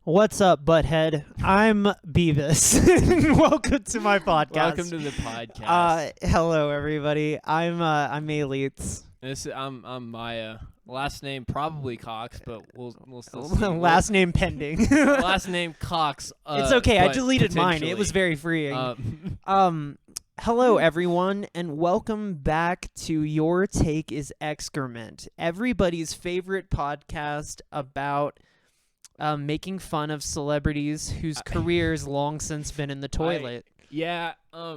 What's up, butthead? I'm Beavis. Welcome to my podcast. Welcome to the podcast. Hello, everybody. I'm Elites. I'm Maya. Last name probably Cox, but we'll still see. Last name pending. Last name Cox. It's okay. I deleted mine. It was very freeing. Hello, everyone, and welcome back to Your Take is Excrement, everybody's favorite podcast about making fun of celebrities whose careers long since been in the toilet. The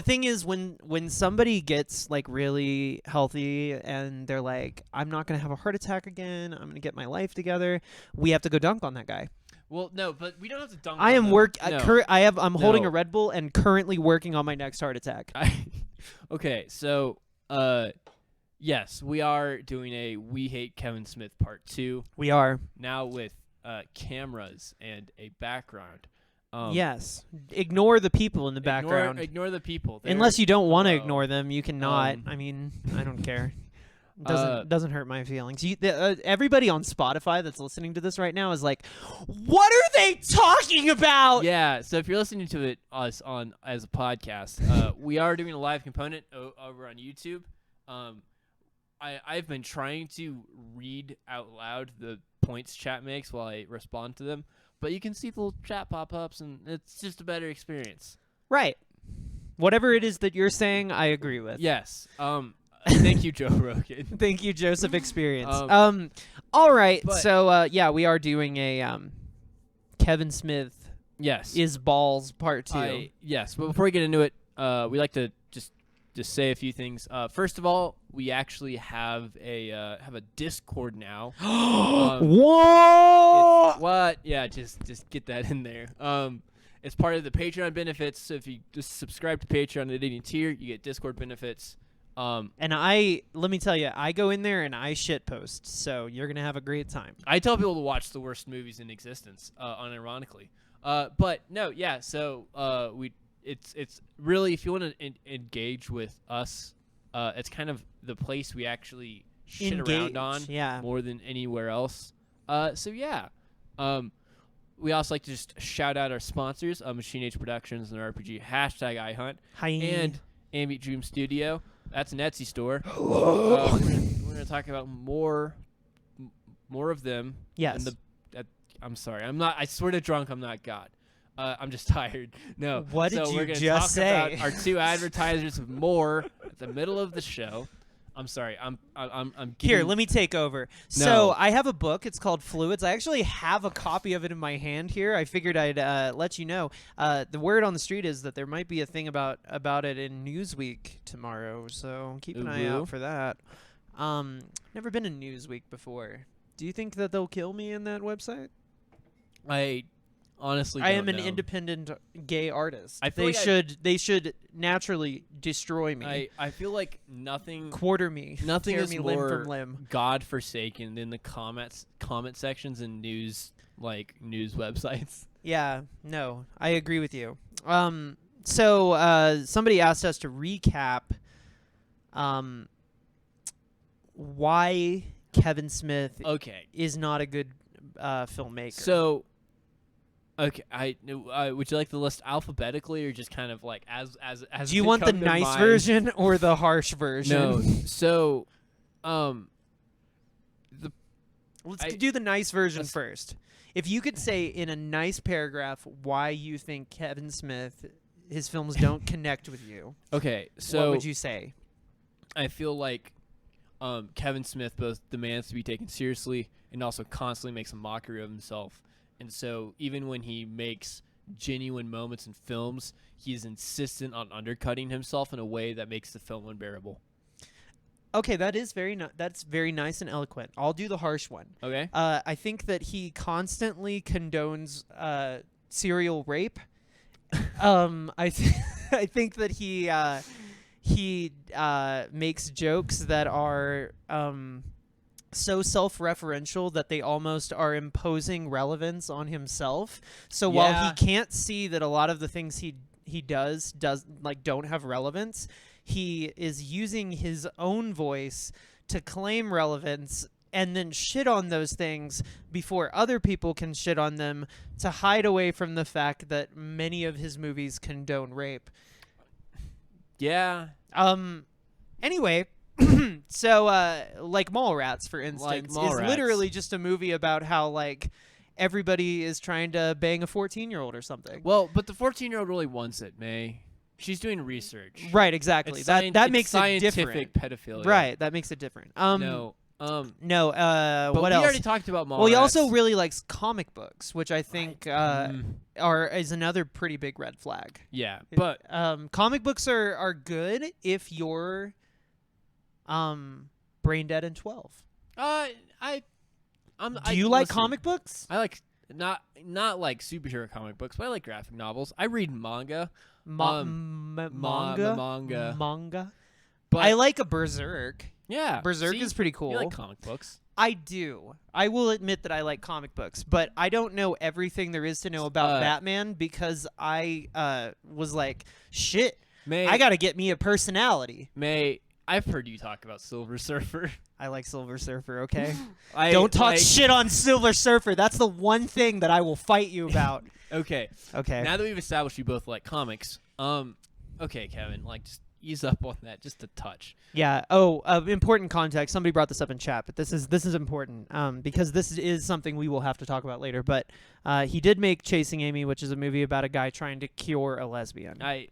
thing is, when somebody gets like really healthy and they're like, I'm not gonna have a heart attack again, I'm gonna get my life together, we have to go dunk on that guy. Well, no, but we don't have to dunk. I'm holding a Red Bull and currently working on my next heart attack. Okay, so yes, we are doing a We Hate Kevin Smith Part 2. We are. Now with cameras and a background. Yes. Ignore the people in the background. Ignore the people. Unless you don't want to ignore them, you cannot. I mean, I don't care. Doesn't hurt my feelings. Everybody on Spotify that's listening to this right now is like, what are they talking about? Yeah, so if you're listening to it as a podcast, we are doing a live component over on YouTube. I've been trying to read out loud the points chat makes while I respond to them, but you can see the little chat pop-ups, and it's just a better experience. Right. Whatever it is that you're saying, I agree with. Yes. Thank you, Joe Rogan. Thank you, Joseph Experience. All right. So, we are doing a Kevin Smith is balls part 2. Yes. But before we get into it, we like to just say a few things. First of all, we actually have a Discord now. Whoa! What? Yeah, just get that in there. It's part of the Patreon benefits. So if you just subscribe to Patreon at any tier, you get Discord benefits. And let me tell you, I go in there and I shit post, so you're gonna have a great time. I tell people to watch the worst movies in existence, unironically. But no, yeah. So it's really, if you want to engage with us, it's kind of the place we actually shit around on more than anywhere else. So yeah. We also like to just shout out our sponsors, Machine Age Productions and RPG, #iHunt, and Ambient Dream Studio. That's an Etsy store. We're going to talk about more of them. Yes. I'm sorry. I'm not. I swear to drunk. I'm not God. I'm just tired. No. What did you just say? We're going to talk about our 2 advertisers of more at the middle of the show. I'm sorry. I'm Here, let me take over. No. So I have a book. It's called Fluids. I actually have a copy of it in my hand here. I figured I'd let you know. The word on the street is that there might be a thing about it in Newsweek tomorrow. So keep an eye out for that. Never been in Newsweek before. Do you think that they'll kill me in that website? Honestly, I am an independent gay artist. They should naturally destroy me. I feel like nothing quarter me. Nothing is me more limb from limb. godforsaken than the comment sections and news websites. Yeah, no, I agree with you. So somebody asked us to recap why Kevin Smith is not a good filmmaker. So okay, would you like the list alphabetically or just kind of like as do you want the nice version or the harsh version? No. So let's do the nice version first. If you could say in a nice paragraph why you think Kevin Smith, his films don't connect with you. Okay, so what would you say? I feel like Kevin Smith both demands to be taken seriously and also constantly makes a mockery of himself. And so even when he makes genuine moments in films, he is insistent on undercutting himself in a way that makes the film unbearable. Okay, that's very nice and eloquent. I'll do the harsh one. Okay. I think that he constantly condones serial rape. I think that he makes jokes that are so self-referential that they almost are imposing relevance on himself. So while he can't see that a lot of the things he does like don't have relevance, he is using his own voice to claim relevance and then shit on those things before other people can shit on them to hide away from the fact that many of his movies condone rape. Yeah. Anyway, so like Mallrats, for instance, is literally just a movie about how like everybody is trying to bang a 14-year-old or something. Well, but the 14-year-old really wants it, May. She's doing research. Right, exactly. That makes it different. Scientific pedophilia. Right, that makes it different. No. But what else? We already talked about Mallrats. Well, he also really likes comic books, which I think is another pretty big red flag. Yeah, but comic books are good if you're brain dead and 12. Do you like comic books? I like not like superhero comic books, but I like graphic novels. I read manga. Manga. But I like a Berserk. Yeah, Berserk is pretty cool. You like comic books? I do. I will admit that I like comic books, but I don't know everything there is to know about Batman because I was like, shit, I gotta get me a personality. May, I've heard you talk about Silver Surfer. I like Silver Surfer, okay? Don't talk shit on Silver Surfer. That's the one thing that I will fight you about. Okay. Now that we've established you both like comics, okay, Kevin, like just ease up on that just a touch. Yeah. Important context. Somebody brought this up in chat, but this is important because this is something we will have to talk about later. But he did make Chasing Amy, which is a movie about a guy trying to cure a lesbian. It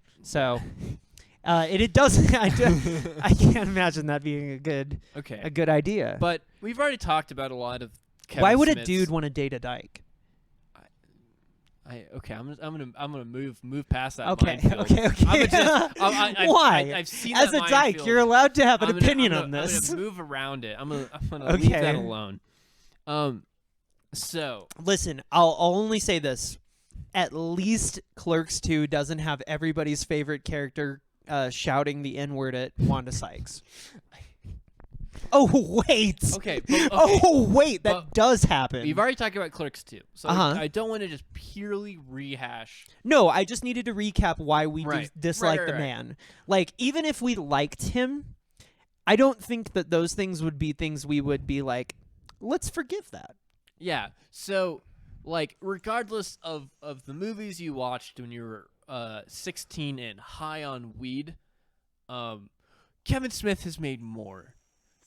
doesn't. I can't imagine that being a good idea. But we've already talked about a lot of. Why would a dude want to date a dyke? I'm gonna move past that. Okay. Why? I've seen as that a dyke, minefield. you're allowed to have an opinion on this. I'm gonna move around it. I'm gonna leave that alone. So listen, I'll only say this: at least Clerks 2 doesn't have everybody's favorite character shouting the N-word at Wanda Sykes. Oh wait. Okay. Oh wait, that does happen. We've already talked about Clerks 2, so I don't want to just purely rehash. No, I just needed to recap why we dislike the man. Like, even if we liked him, I don't think that those things would be things we would be like, let's forgive that. Yeah. So, like, regardless of the movies you watched when you were 16 and high on weed, Kevin Smith has made more.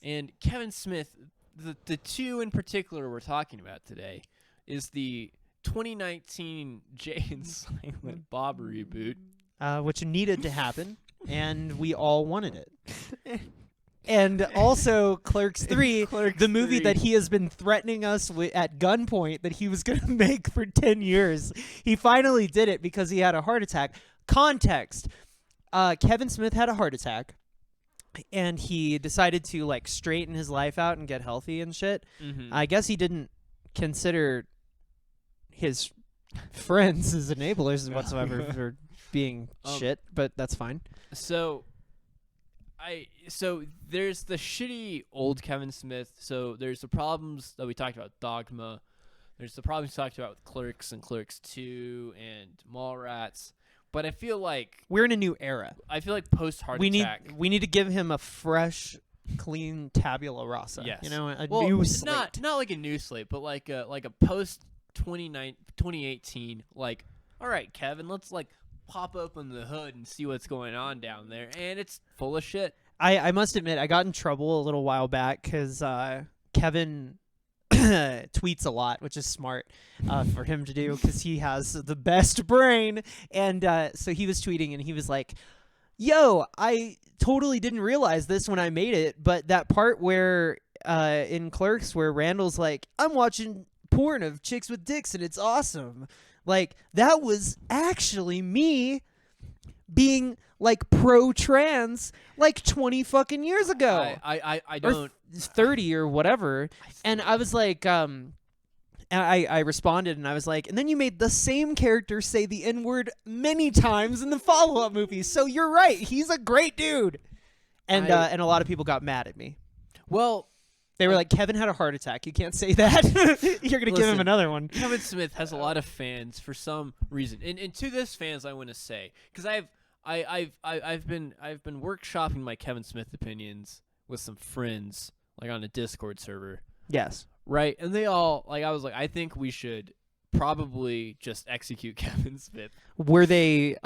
And Kevin Smith, the two in particular we're talking about today, is the 2019 Jay and Silent Bob reboot. Which needed to happen, and we all wanted it. And also Clerks 3, the movie that he has been threatening us at gunpoint that he was going to make for 10 years. He finally did it because he had a heart attack. Context. Kevin Smith had a heart attack. And he decided to like straighten his life out and get healthy and shit. Mm-hmm. I guess he didn't consider his friends as enablers whatsoever for being shit, but that's fine. So there's the shitty old Kevin Smith. So there's the problems that we talked about, Dogma. There's the problems we talked about with Clerks and Clerks 2 and Mallrats. But I feel like we're in a new era. I feel like post heart attack. We need to give him a fresh, clean tabula rasa. Yes. You know, new slate. Not like a new slate, but like a post 2018. Like, all right, Kevin, let's like pop open the hood and see what's going on down there, and it's full of shit. I must admit, I got in trouble a little while back because Kevin tweets a lot, which is smart for him to do because he has the best brain. And so he was tweeting and he was like, yo, I totally didn't realize this when I made it, but that part where in Clerks where Randall's like, I'm watching porn of chicks with dicks and it's awesome. Like, that was actually me being like pro-trans like 20 fucking years ago. I or don't 30 or whatever. And I was like, and I responded and I was like, and then you made the same character say the N-word many times in the follow-up movie. So you're right. He's a great dude. And a lot of people got mad at me. Well, they were like, Kevin had a heart attack. You can't say that. You're going to give him another one. Kevin Smith has a lot of fans for some reason. And to this fans, I want to say, because I've been workshopping my Kevin Smith opinions with some friends, like on a Discord server. Yes. Right, and they all I was like, I think we should probably just execute Kevin Smith. Were they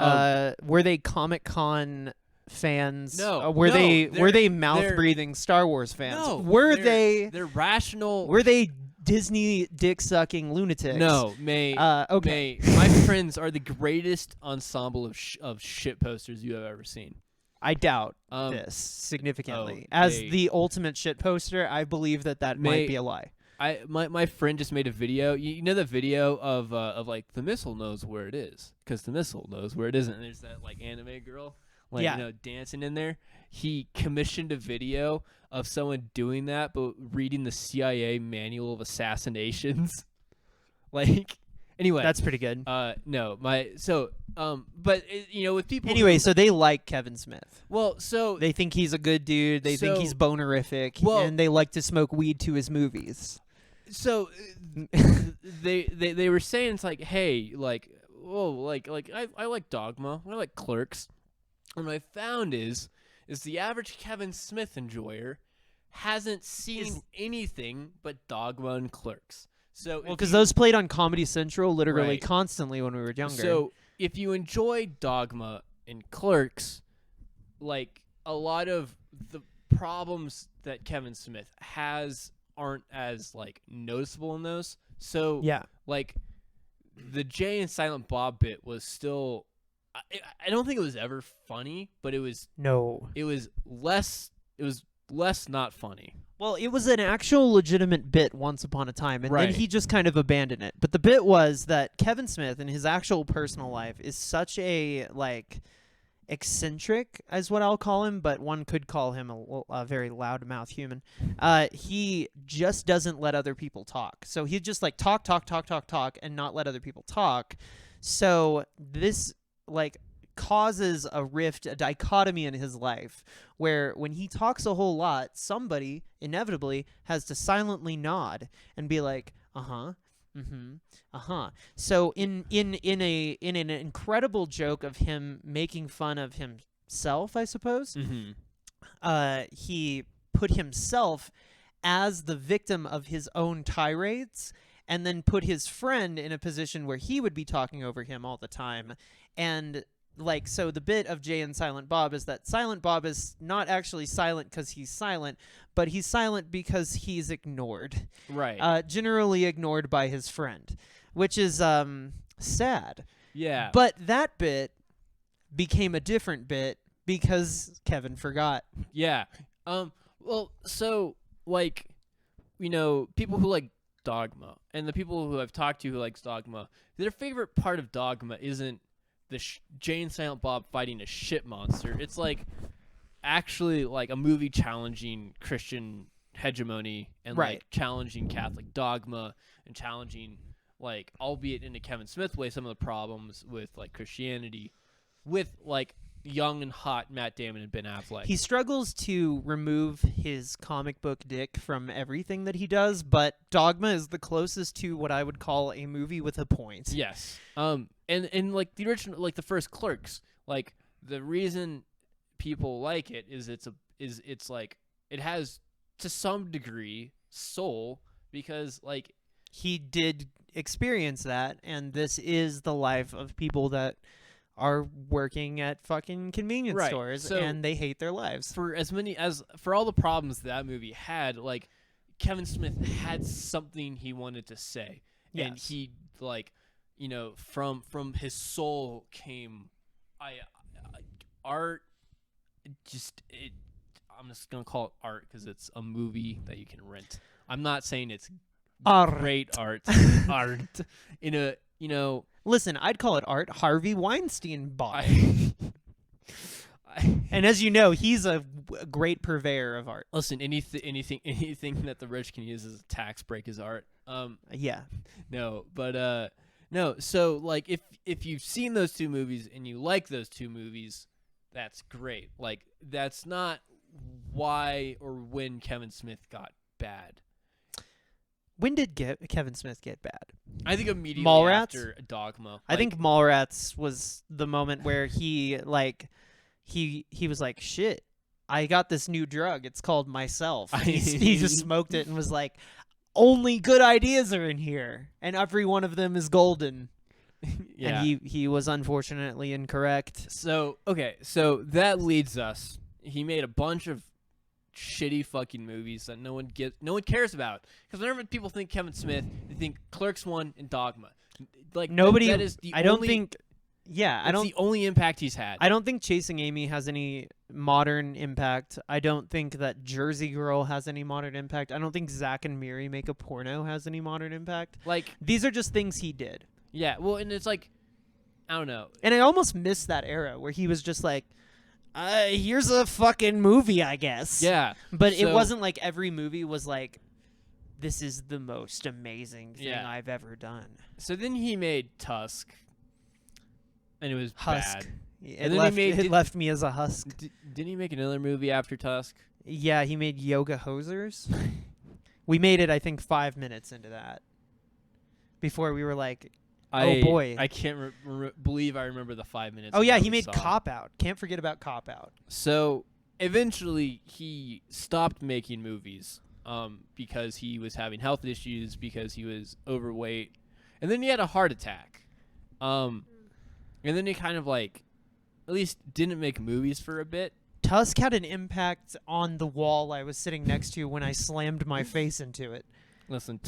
Comic-Con fans? No. Were no, they mouth breathing Star Wars fans? No. Were they're rational? Were they Disney dick sucking lunatics? No, okay. My friends are the greatest ensemble of shit posters you have ever seen. I doubt this significantly. As the ultimate shit poster, I believe that might be a lie. My friend just made a video. You know the video of like the missile knows where it is because the missile knows where it isn't. And there's that like anime girl dancing in there. He commissioned a video of someone doing that, but reading the CIA manual of assassinations. Anyway, that's pretty good. No, with people. Anyway, so they like Kevin Smith. Well, so they think he's a good dude. They think he's bonerific, and they like to smoke weed to his movies. So they were saying it's like, hey, I like Dogma, I like Clerks, and what I found is the average Kevin Smith enjoyer hasn't seen anything but Dogma and Clerks. So because those played on Comedy Central literally constantly when we were younger. So if you enjoy Dogma and Clerks, like a lot of the problems that Kevin Smith has aren't as like noticeable in those. So like the Jay and Silent Bob bit was still I don't think it was ever funny, but it was less not funny. Well, it was an actual legitimate bit once upon a time, and then he just kind of abandoned it. But the bit was that Kevin Smith in his actual personal life is such a eccentric, is what I'll call him, but one could call him a very loudmouth human. He just doesn't let other people talk. So he just talk, and not let other people talk. So this causes a rift, a dichotomy in his life, where when he talks a whole lot, somebody inevitably has to silently nod and be like, uh-huh. Mm-hmm. Uh-huh. So in an incredible joke of him making fun of himself, I suppose, he put himself as the victim of his own tirades and then put his friend in a position where he would be talking over him all the time. And so the bit of Jay and Silent Bob is that Silent Bob is not actually silent because he's silent, but he's silent because he's ignored. Right. Generally ignored by his friend, which is sad. Yeah. But that bit became a different bit because Kevin forgot. Yeah. Well, so people who like Dogma and the people who I've talked to who likes Dogma, their favorite part of Dogma isn't the Jay and Silent Bob fighting a shit monster. It's actually a movie challenging Christian hegemony and challenging Catholic dogma and challenging albeit in a Kevin Smith way some of the problems with Christianity with young and hot Matt Damon and Ben Affleck. He struggles to remove his comic book dick from everything that he does, but Dogma is the closest to what I would call a movie with a point. Yes. And the original, the first Clerks, the reason people like it is it has to some degree soul because he did experience that, and this is the life of people that are working at fucking convenience stores, and they hate their lives. For all the problems that movie had, Kevin Smith had something he wanted to say, and he from his soul came art. I'm just gonna call it art because it's a movie that you can rent. I'm not saying it's great art. Art in a Listen, I'd call it art. Harvey Weinstein bought it. And as you know, he's a great purveyor of art. Listen, anything that the rich can use as a tax break is art. Yeah. No, but no. So like, if you've seen those two movies and you like those two movies, that's great. Like, that's not why or when Kevin Smith got bad. When did Kevin Smith get bad? I think immediately Mallrats? after Dogma. I think Mallrats was the moment where he was like, shit, I got this new drug. It's called myself. He just smoked it and was like, only good ideas are in here, and every one of them is golden. yeah. And he was unfortunately incorrect. So that leads us. He made a bunch of shitty fucking movies that no one cares about. Because whenever people think Kevin Smith, they think Clerks 1 and Dogma. Like, nobody. That is the I don't think. Yeah, I don't. The only impact he's had. I don't think Chasing Amy has any modern impact. I don't think that Jersey Girl has any modern impact. I don't think Zack and Miri Make a Porno has any modern impact. Like, these are just things he did. Yeah, well, and it's like, I don't know. And I almost miss that era where he was just like, here's a fucking movie, I guess. Yeah. But it wasn't like every movie was like, this is the most amazing thing I've ever done. So then he made Tusk, and it was Husk. bad. It left me as a husk. Didn't he make another movie after Tusk? Yeah, he made Yoga Hosers. We made it, I think, 5 minutes into that. Before we were like, oh boy. I can't believe I remember the 5 minutes. Oh yeah, he made Cop Out. Can't forget about Cop Out. So eventually he stopped making movies because he was having health issues, because he was overweight. And then he had a heart attack. And then he kind of like at least didn't make movies for a bit. Tusk had an impact on the wall I was sitting next to when I slammed my face into it. Listen,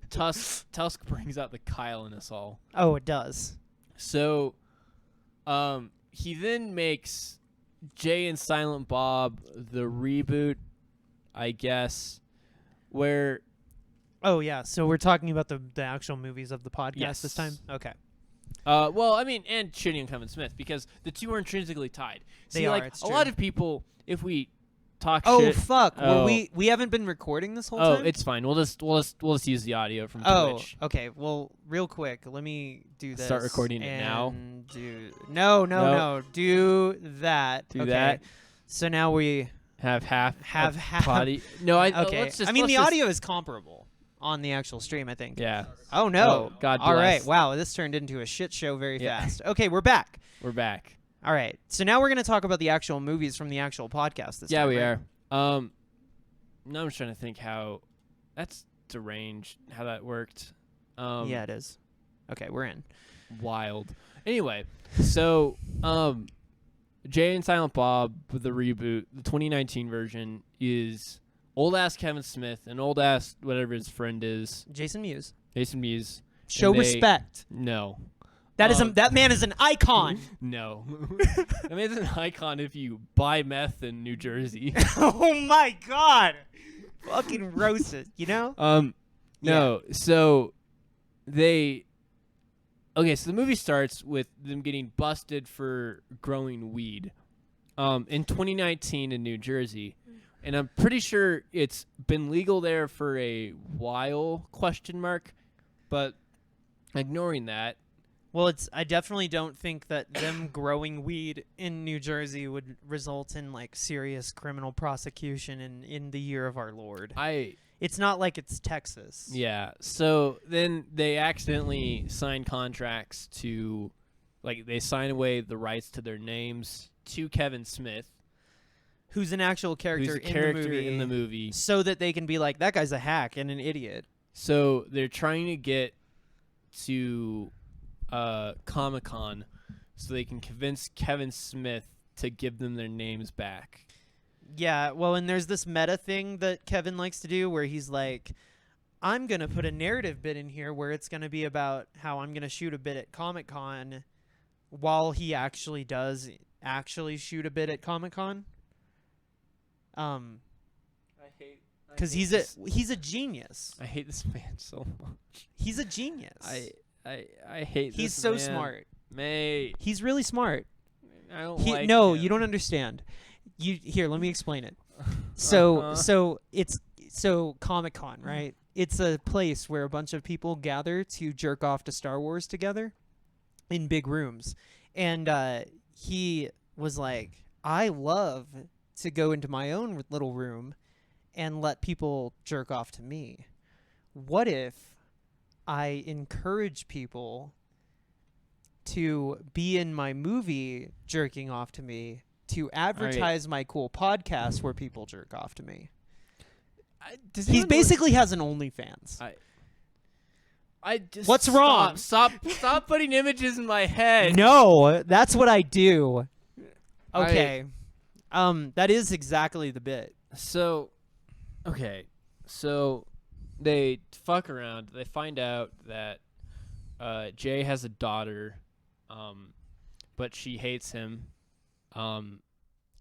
Tusk brings out the Kyle in us all. Oh, it does. So, he then makes Jay and Silent Bob the reboot, I guess, where... Oh, yeah. So we're talking about the actual movies of the podcast this time? Okay. Well, I mean, and shitting on Kevin Smith, because the two are intrinsically tied. They are, like, it's a true. lot of people, if we talk shit... Oh, fuck. Well, we haven't been recording this whole time? Oh, it's fine. We'll just use the audio from Twitch. Oh, okay. Well, real quick, let me do this. Start recording it now? No. Do that. Do okay. that. So now we... Have half potty. No, okay. The audio is comparable on the actual stream, I think. Yeah. Oh no. Oh, God bless. All right. Wow, this turned into a shit show very fast. Okay, we're back. We're back. All right. So now we're going to talk about the actual movies from the actual podcast this time. Yeah, we right? are. Now I'm trying to think how that's deranged how that worked. Yeah, it is. Okay, we're in. Wild. Anyway, so Jay and Silent Bob, the reboot, the 2019 version, is old ass Kevin Smith and old ass whatever his friend is, Jason Mewes. Show respect. No. That man is an icon. No. That man's an icon if you buy meth in New Jersey. Oh my god. Fucking roasted, you know? No. Yeah. So so the movie starts with them getting busted for growing weed in 2019 in New Jersey. And I'm pretty sure it's been legal there for a while, ? But ignoring that. Well, I definitely don't think that them growing weed in New Jersey would result in like serious criminal prosecution in the year of our Lord. It's not like it's Texas. Yeah. So then they accidentally sign contracts to, like, they sign away the rights to their names to Kevin Smith, who's an actual character, in the movie, so that they can be like, that guy's a hack and an idiot. So they're trying to get to Comic-Con so they can convince Kevin Smith to give them their names back. Yeah, well, and there's this meta thing that Kevin likes to do where he's like, I'm going to put a narrative bit in here where it's going to be about how I'm going to shoot a bit at Comic-Con while he actually does shoot a bit at Comic-Con. Because he's a genius. I hate this man so much. He's a genius. I hate this man. He's so smart. Mate. He's really smart. I don't like No, him. you don't understand. Here, let me explain it. So it's Comic-Con, right? It's a place where a bunch of people gather to jerk off to Star Wars together in big rooms. And he was like, I love to go into my own little room and let people jerk off to me. What if I encourage people to be in my movie jerking off to me to advertise my cool podcast where people jerk off to me? He basically has an OnlyFans. I just What's wrong? Stop putting images in my head. No, that's what I do. Okay. That is exactly the bit. So, okay. So they fuck around. They find out that Jay has a daughter, but she hates him.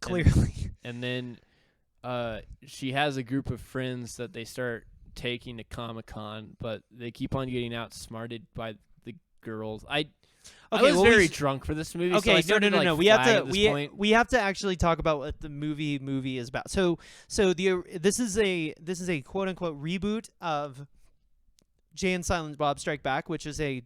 Clearly. And then she has a group of friends that they start taking to Comic-Con, but they keep on getting outsmarted by the girls. I was very drunk for this movie. Okay, so no. We have to actually talk about what the movie is about. This is a quote unquote reboot of Jay and Silent Bob Strike Back, which is a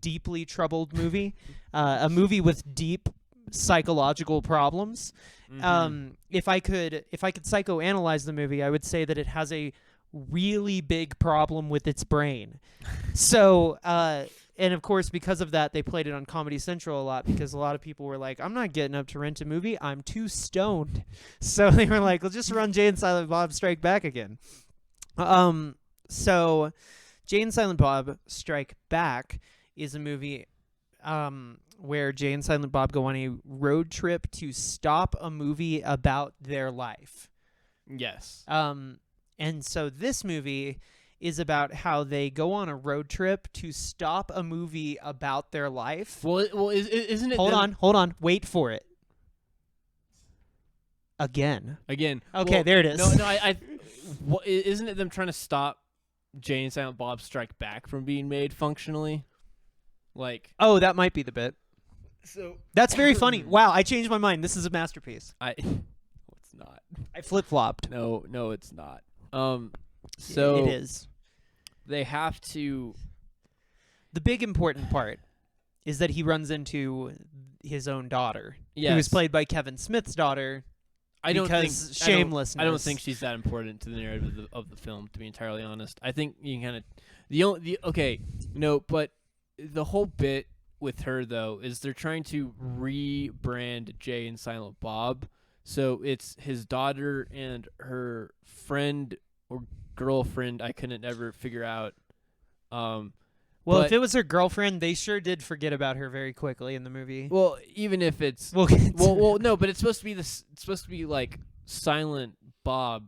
deeply troubled movie, a movie with deep psychological problems. Mm-hmm. If I could psychoanalyze the movie, I would say that it has a really big problem with its brain. So, and of course, because of that, they played it on Comedy Central a lot because a lot of people were like, I'm not getting up to rent a movie. I'm too stoned. So they were like, let's just run Jay and Silent Bob Strike Back again. So Jay and Silent Bob Strike Back is a movie where Jay and Silent Bob go on a road trip to stop a movie about their life. Yes. And so this movie is about how they go on a road trip to stop a movie about their life. Well, isn't it? Hold on. Wait for it. Again. Okay, well, there it is. No, isn't it them trying to stop Jay and Silent Bob Strike Back from being made functionally? Like. Oh, that might be the bit. So that's very funny. Wow, I changed my mind. This is a masterpiece. It's not. I flip-flopped. No, it's not. So it is. They have to. The big important part is that he runs into his own daughter, yes. who is played by Kevin Smith's daughter. Because shamelessness. I don't think she's that important to the narrative of the film. To be entirely honest, I think you can kind of but the whole bit with her though is they're trying to rebrand Jay and Silent Bob. So it's his daughter and her friend or girlfriend. I couldn't ever figure out. Well, if it was her girlfriend, they sure did forget about her very quickly in the movie. Well, even if it's no, but it's supposed to be this. It's supposed to be like Silent Bob,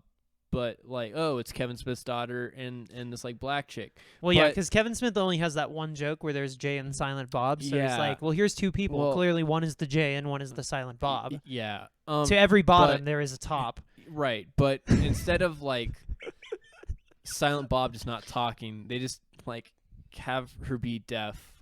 but like it's Kevin Smith's daughter and this like black chick. Well, yeah, because Kevin Smith only has that one joke where there's Jay and Silent Bob. So it's like, well, here's two people. Well, clearly, one is the Jay and one is the Silent Bob. Yeah. To every bottom, there is a top. Right, but instead of like Silent Bob just not talking, they just like have her be deaf,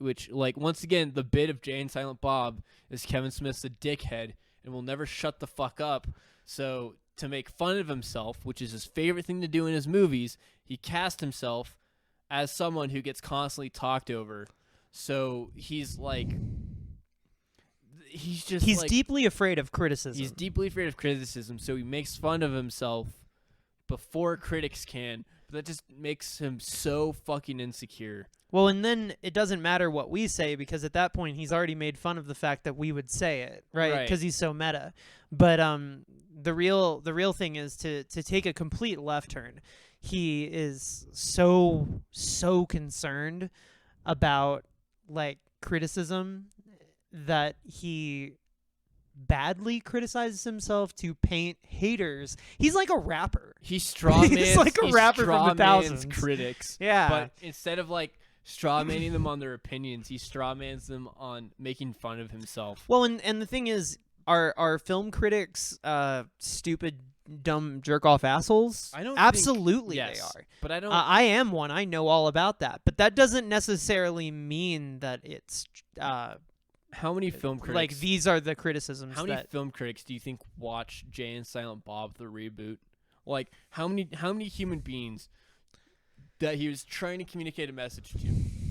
which like once again the bit of Jay and Silent Bob is Kevin Smith's a dickhead and will never shut the fuck up. So to make fun of himself, which is his favorite thing to do in his movies, he cast himself as someone who gets constantly talked over. So he's like he's deeply afraid of criticism. He's deeply afraid of criticism, so he makes fun of himself before critics can. But that just makes him so fucking insecure. Well, and then it doesn't matter what we say because at that point he's already made fun of the fact that we would say it, right? Because he's so meta. But the real thing is to take a complete left turn. He is so concerned about like criticism that he badly criticizes himself to paint haters. He's like a rapper. He's strawman. He's like a rapper from the thousands. Critics. Yeah. But instead of like strawmanning them on their opinions, he strawmans them on making fun of himself. Well, and the thing is, are film critics stupid, dumb, jerk-off assholes? Absolutely yes, they are. But I don't. I am one. I know all about that. But that doesn't necessarily mean that it's How many film critics? Like these are the criticisms. How many film critics do you think watch Jay and Silent Bob the reboot? Like how many human beings that he was trying to communicate a message to,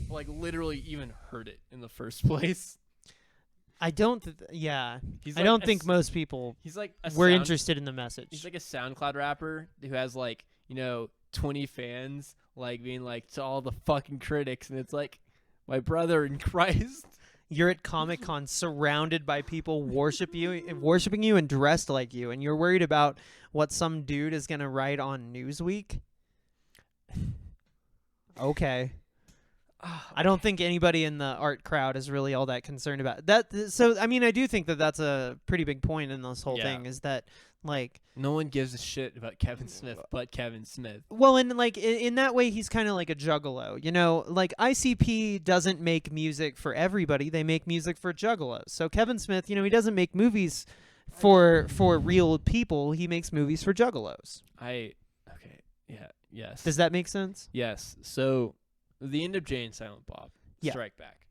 like literally even heard it in the first place? I don't. I don't think most people. He's like were interested in the message. He's like a SoundCloud rapper who has like 20 fans, like being like to all the fucking critics, and it's like, my brother in Christ. You're at Comic-Con surrounded by people worshiping you and dressed like you, and you're worried about what some dude is gonna write on Newsweek. Okay. I don't think anybody in the art crowd is really all that concerned about that. So, I mean, I do think that that's a pretty big point in this whole thing is that, like... No one gives a shit about Kevin Smith but Kevin Smith. Well, and, like, in that way, he's kind of like a juggalo. You know, like, ICP doesn't make music for everybody. They make music for juggalos. So Kevin Smith, he doesn't make movies for real people. He makes movies for juggalos. Yes. Does that make sense? Yes. So... the end of Jay and Silent Bob Yeah. Strike Back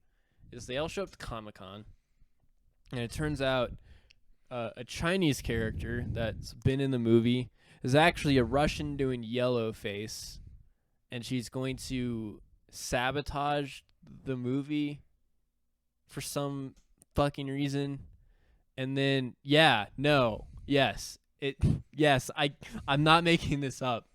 is they all show up to Comic-Con, and it turns out a Chinese character that's been in the movie is actually a Russian doing yellow face, and she's going to sabotage the movie for some fucking reason. And then I'm not making this up.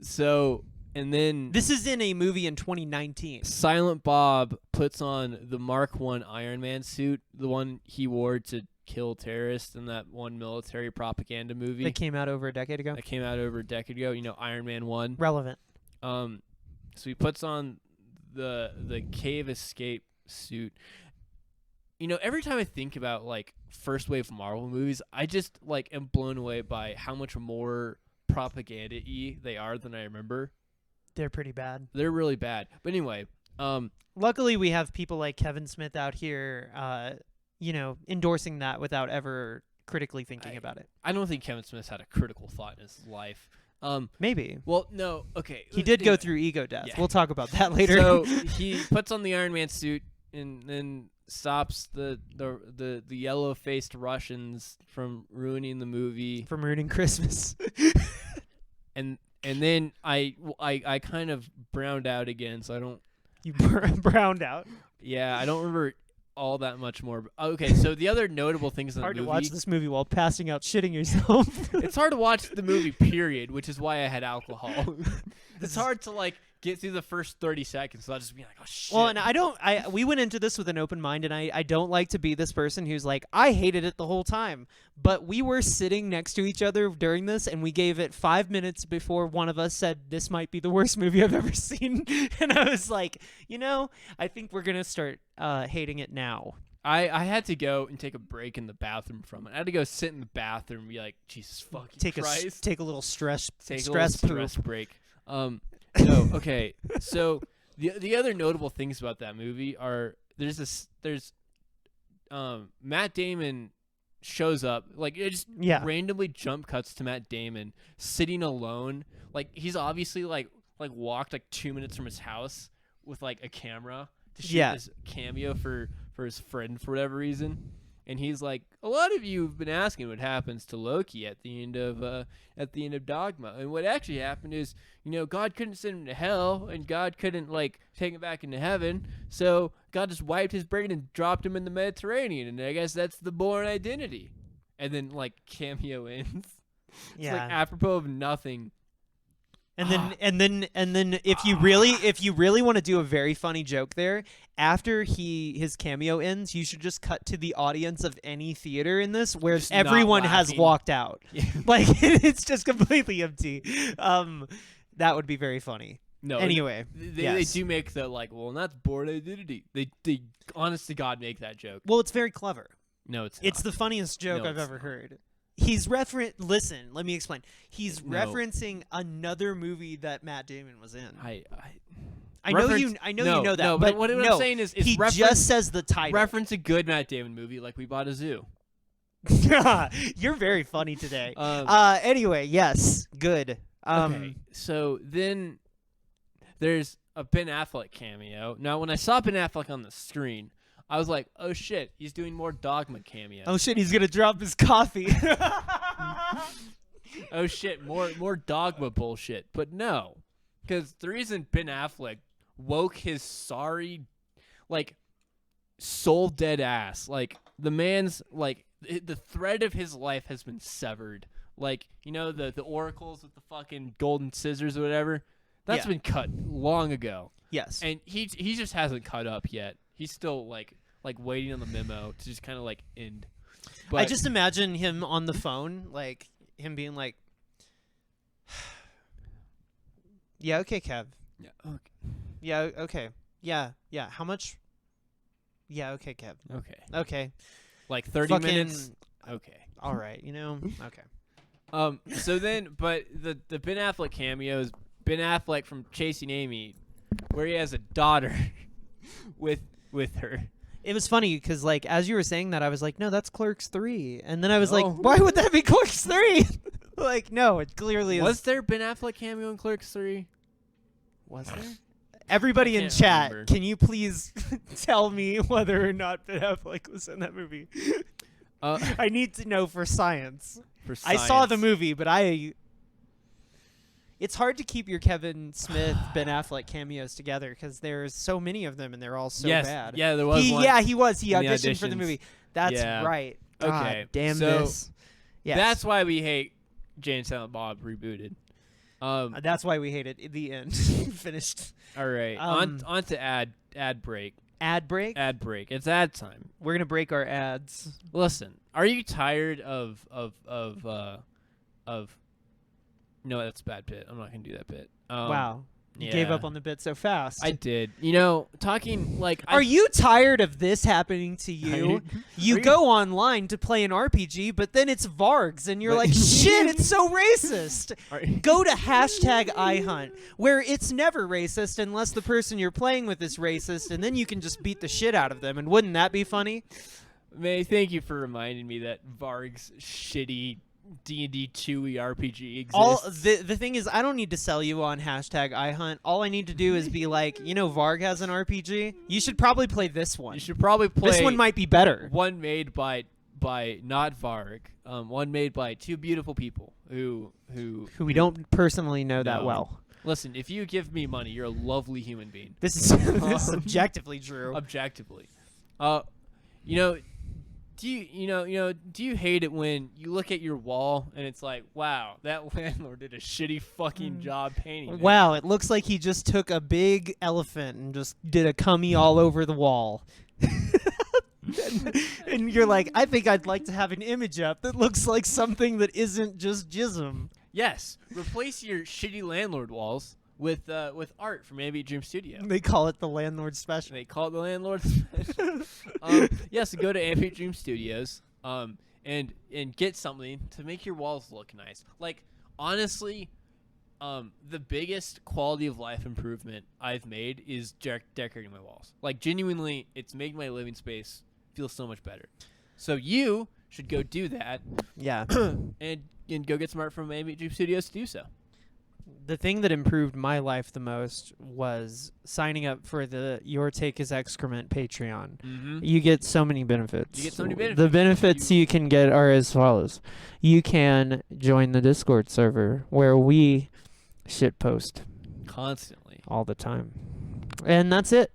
So and then this is in a movie in 2019. Silent Bob puts on the Mark I Iron Man suit, the one he wore to kill terrorists in that one military propaganda movie. That came out over a decade ago. Iron Man 1. Relevant. So he puts on the cave escape suit. Every time I think about like first wave Marvel movies, I just like am blown away by how much more propaganda-y they are than I remember. They're pretty bad. They're really bad. But anyway, luckily we have people like Kevin Smith out here, endorsing that without ever critically thinking about it. I don't think Kevin Smith's had a critical thought in his life. Maybe. Well, no. Okay. He did go through ego death. Yeah. We'll talk about that later. So he puts on the Iron Man suit and then stops the yellow-faced Russians from ruining the movie. From ruining Christmas. And then I kind of browned out again, so I don't... You browned out? Yeah, I don't remember all that much more. Okay, so the other notable things in the movie... Hard to watch this movie while passing out shitting yourself. It's hard to watch the movie, period, which is why I had alcohol. It's hard to, like, get through the first 30 seconds, so I'll just be like, oh, shit. Well, and we went into this with an open mind, and I don't like to be this person who's like, I hated it the whole time. But we were sitting next to each other during this, and we gave it 5 minutes before one of us said, this might be the worst movie I've ever seen. And I was like, I think we're going to start hating it now. I had to go and take a break in the bathroom from it. I had to go sit in the bathroom and be like, Jesus fucking Christ. Take a little stress break. No, okay. So the other notable things about that movie are there's Matt Damon shows up, like it just randomly jump cuts to Matt Damon sitting alone. Like he's obviously like walked like 2 minutes from his house with like a camera to shoot his cameo for his friend for whatever reason. And he's like, a lot of you have been asking what happens to Loki at the end of Dogma. And what actually happened is, God couldn't send him to hell, and God couldn't like take him back into heaven. So God just wiped his brain and dropped him in the Mediterranean. And I guess that's the Bourne Identity. And then like cameo ends. It's like apropos of nothing. And then if you really want to do a very funny joke there, after his cameo ends, you should just cut to the audience of any theater in this where just everyone has walked out. Yeah. Like it's just completely empty. That would be very funny. No. Anyway, they do make the like, well, and that's Bourne Identity. They honest to God make that joke. Well, it's very clever. No, it's not. It's the funniest joke I've ever heard. He's Listen, let me explain. He's referencing another movie that Matt Damon was in. I know you know that. No, but what I'm saying is he just says the title. Reference a good Matt Damon movie, like We Bought a Zoo. You're very funny today. Anyway, yes, good. Okay, so then there's a Ben Affleck cameo. Now, when I saw Ben Affleck on the screen, I was like, oh shit, he's doing more Dogma cameos. Oh shit, he's gonna drop his coffee. Oh shit, more Dogma bullshit. But no, because the reason Ben Affleck woke his sorry, like, soul dead ass, like, the man's, like, the thread of his life has been severed. Like, you know, the oracles with the fucking golden scissors or whatever, that's been cut long ago. Yes. And he just hasn't caught up yet. He's still like waiting on the memo to just kind of like end. But I just imagine him on the phone, like him being like, "Yeah, okay, Kev. yeah, okay. Yeah, okay. Yeah, yeah. How much? Yeah, okay, Kev. Okay. Okay. Like 30 Fucking- minutes. Okay. All right, you know. Okay. So then, but the Ben Affleck cameos, Ben Affleck from Chasing Amy, where he has a daughter with her. It was funny because, like, as you were saying that, I was like, "No, that's Clerks 3," and then I was like, No. "Why would that be Clerks 3?" Like, no, it clearly Was is. there Ben Affleck cameo in Clerks 3? Was there? Everybody I in can't chat, remember. can you please tell me whether or not Ben Affleck was in that movie? I need to know for science. For I saw the science. movie, but it's hard to keep your Kevin Smith, Ben Affleck cameos together because there's so many of them and they're all so Yes. bad. Yeah, there was one. Yeah, he was. He in the auditioned for the auditions. movie. That's Yeah. right. God Okay, damn so this. Yes. That's why we hate Jay and Silent Bob rebooted. That's why we hate it. In the end, finished. All right. On to ad break. Ad break. Ad break. It's ad time. We're gonna break our ads. Listen, are you tired of no, that's a bad bit. I'm not gonna do that bit. Wow. You gave yeah. up on the bit so fast. I did. You know, talking like Are you tired of this happening to you? You go online to play an RPG, but then it's Vargs, and you're like, shit, it's so racist. Go to #iHunt, where it's never racist unless the person you're playing with is racist, and then you can just beat the shit out of them. And wouldn't that be funny? May, thank you for reminding me that Varg's shitty D&D 2e RPG exists. All the thing is, I don't need to sell you on #iHunt. All I need to do is be like, you know, Varg has an RPG. You should probably play this one. You should probably play This one might be better. one made by not Varg. One made by two beautiful people who Who we don't personally know that No. well. Listen, if you give me money, you're a lovely human being. This is objectively true. Objectively. You know, do you hate it when you look at your wall and it's like, wow, that landlord did a shitty fucking job painting it. Wow, it looks like he just took a big elephant and just did a cummy all over the wall. And you're like, I think I'd like to have an image up that looks like something that isn't just jism. Yes, replace your shitty landlord walls with art from Ambient Dream Studio. They call it the landlord special. They call it the landlord special. Yes, so go to Ambient Dream Studios and get something to make your walls look nice. Like, honestly, the biggest quality of life improvement I've made is decorating my walls. Like, genuinely, it's made my living space feel so much better. So you should go do that Yeah. and go get some art from Ambient Dream Studios to do so. The thing that improved my life the most was signing up for the Your Take is Excrement Patreon. Mm-hmm. You get so many benefits. You get so many benefits. The benefits you can get are as follows. You can join the Discord server where we shitpost Constantly. all the time. And that's it.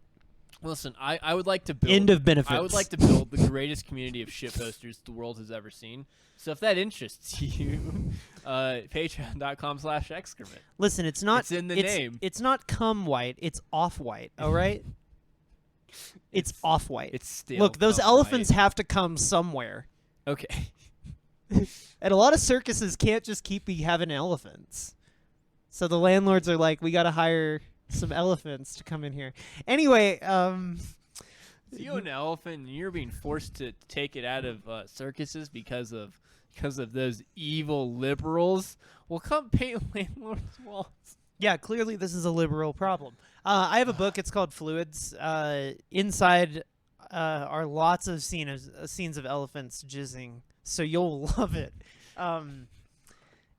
Listen, I would like to build. End of benefits. I would like to build the greatest community of shitposters the world has ever seen. So if that interests you, patreon.com/excrement. Listen, it's not. It's in the name. It's not cum white. It's off white. All right. It's off white. It's still. Look, those cum elephants white. have to come somewhere. Okay. And a lot of circuses can't just keep having elephants. So the landlords are like, we got to hire some elephants to come in here. Anyway, If you own an elephant and you're being forced to take it out of circuses because of those evil liberals, well, come paint landlords' walls. yeah, clearly this is a liberal problem. I have a book. It's called Fluids. Inside are lots of scenes of elephants jizzing, so you'll love it.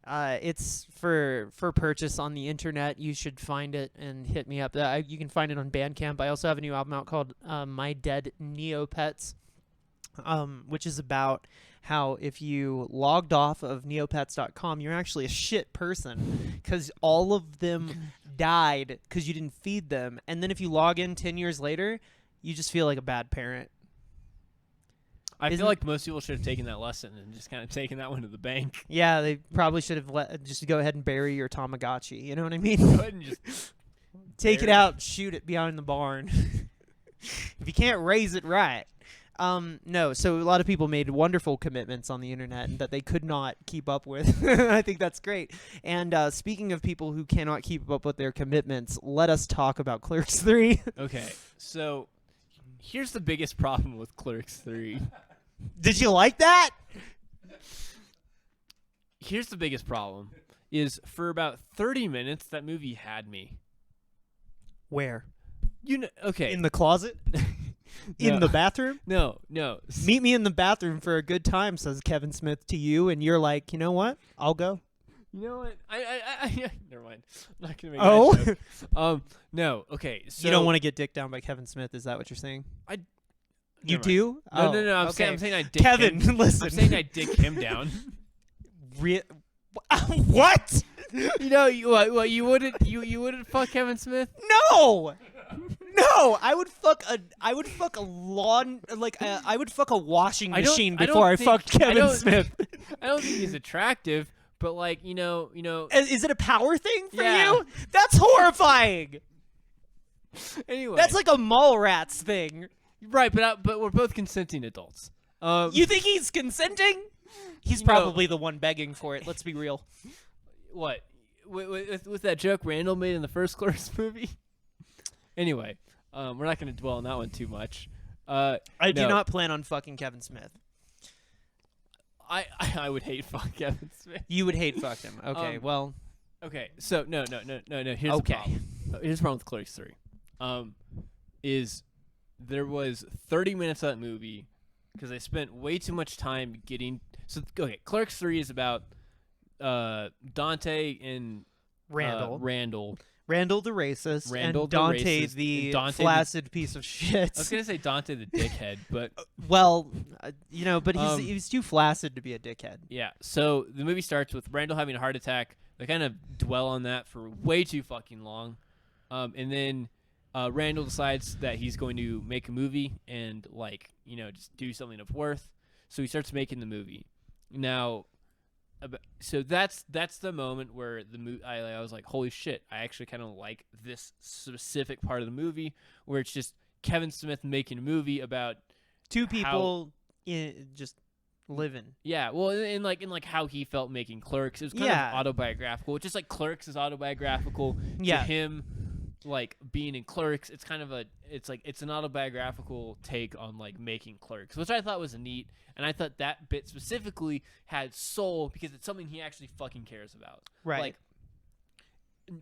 It's for purchase on the internet. You should find it and hit me up. You can find it on Bandcamp. I also have a new album out called My Dead Neopets, which is about how if you logged off of neopets.com, you're actually a shit person because all of them died because you didn't feed them. And then if you log in 10 years later, you just feel like a bad parent. I feel like most people should have taken that lesson and just kind of taken that one to the bank. Yeah, they probably should have just go ahead and bury your Tamagotchi. You know what I mean? Go ahead and just take it out, shoot it behind the barn. If you can't raise it right. No, so a lot of people made wonderful commitments on the internet and that they could not keep up with. I think that's great. And speaking of people who cannot keep up with their commitments, let us talk about Clerks 3. Okay, so here's the biggest problem with Clerks 3. Did you like that? Here's the biggest problem is for about 30 minutes that movie had me. Where? Okay. In the closet? In the bathroom? No. Meet me in the bathroom for a good time, says Kevin Smith to you, and you're like, you know what? I'll go. You know what? I never mind. I'm not gonna make that joke. No. Okay. So you don't want to get dicked down by Kevin Smith? Is that what you're saying? You never do? mind. Oh, No. I'm okay. saying I dig Kevin, him. listen. I'm saying I dig him down. What? You wouldn't fuck Kevin Smith? No. No, I would fuck a lawn I would fuck a washing machine before I fucked Kevin Smith. I don't think he's attractive, but you know. Is it a power thing for Yeah. you? That's horrifying. Anyway, That's like a Mallrats thing. right, but we're both consenting adults. You think he's consenting? He's probably the one begging for it. Let's be real. What? With that joke Randall made in the first Clerks movie? Anyway, we're not going to dwell on that one too much. I do not plan on fucking Kevin Smith. I would hate fuck Kevin Smith. You would hate fuck him. Okay, well. Okay, so no. Here's the problem. Here's the problem with Clerks 3. Is there was 30 minutes of that movie because they spent way too much time getting. So okay, Clerks 3 is about Dante and Randall. Randall the racist, Randall and the Dante racist, the and Dante flaccid piece of shit. I was gonna say Dante the dickhead, but well, but he's too flaccid to be a dickhead. yeah. So the movie starts with Randall having a heart attack. They kind of dwell on that for way too fucking long, and then Randall decides that he's going to make a movie and just do something of worth. So he starts making the movie. Now, so that's the moment where the movie I was like, holy shit! I actually kind of like this specific part of the movie where it's just Kevin Smith making a movie about two people just living. Yeah, well, in how he felt making Clerks, it was kind of autobiographical. Just like Clerks is autobiographical to him, being in Clerks. It's kind of it's an autobiographical take on making Clerks, which I thought was neat. And I thought that bit specifically had soul because it's something he actually fucking cares about. Right.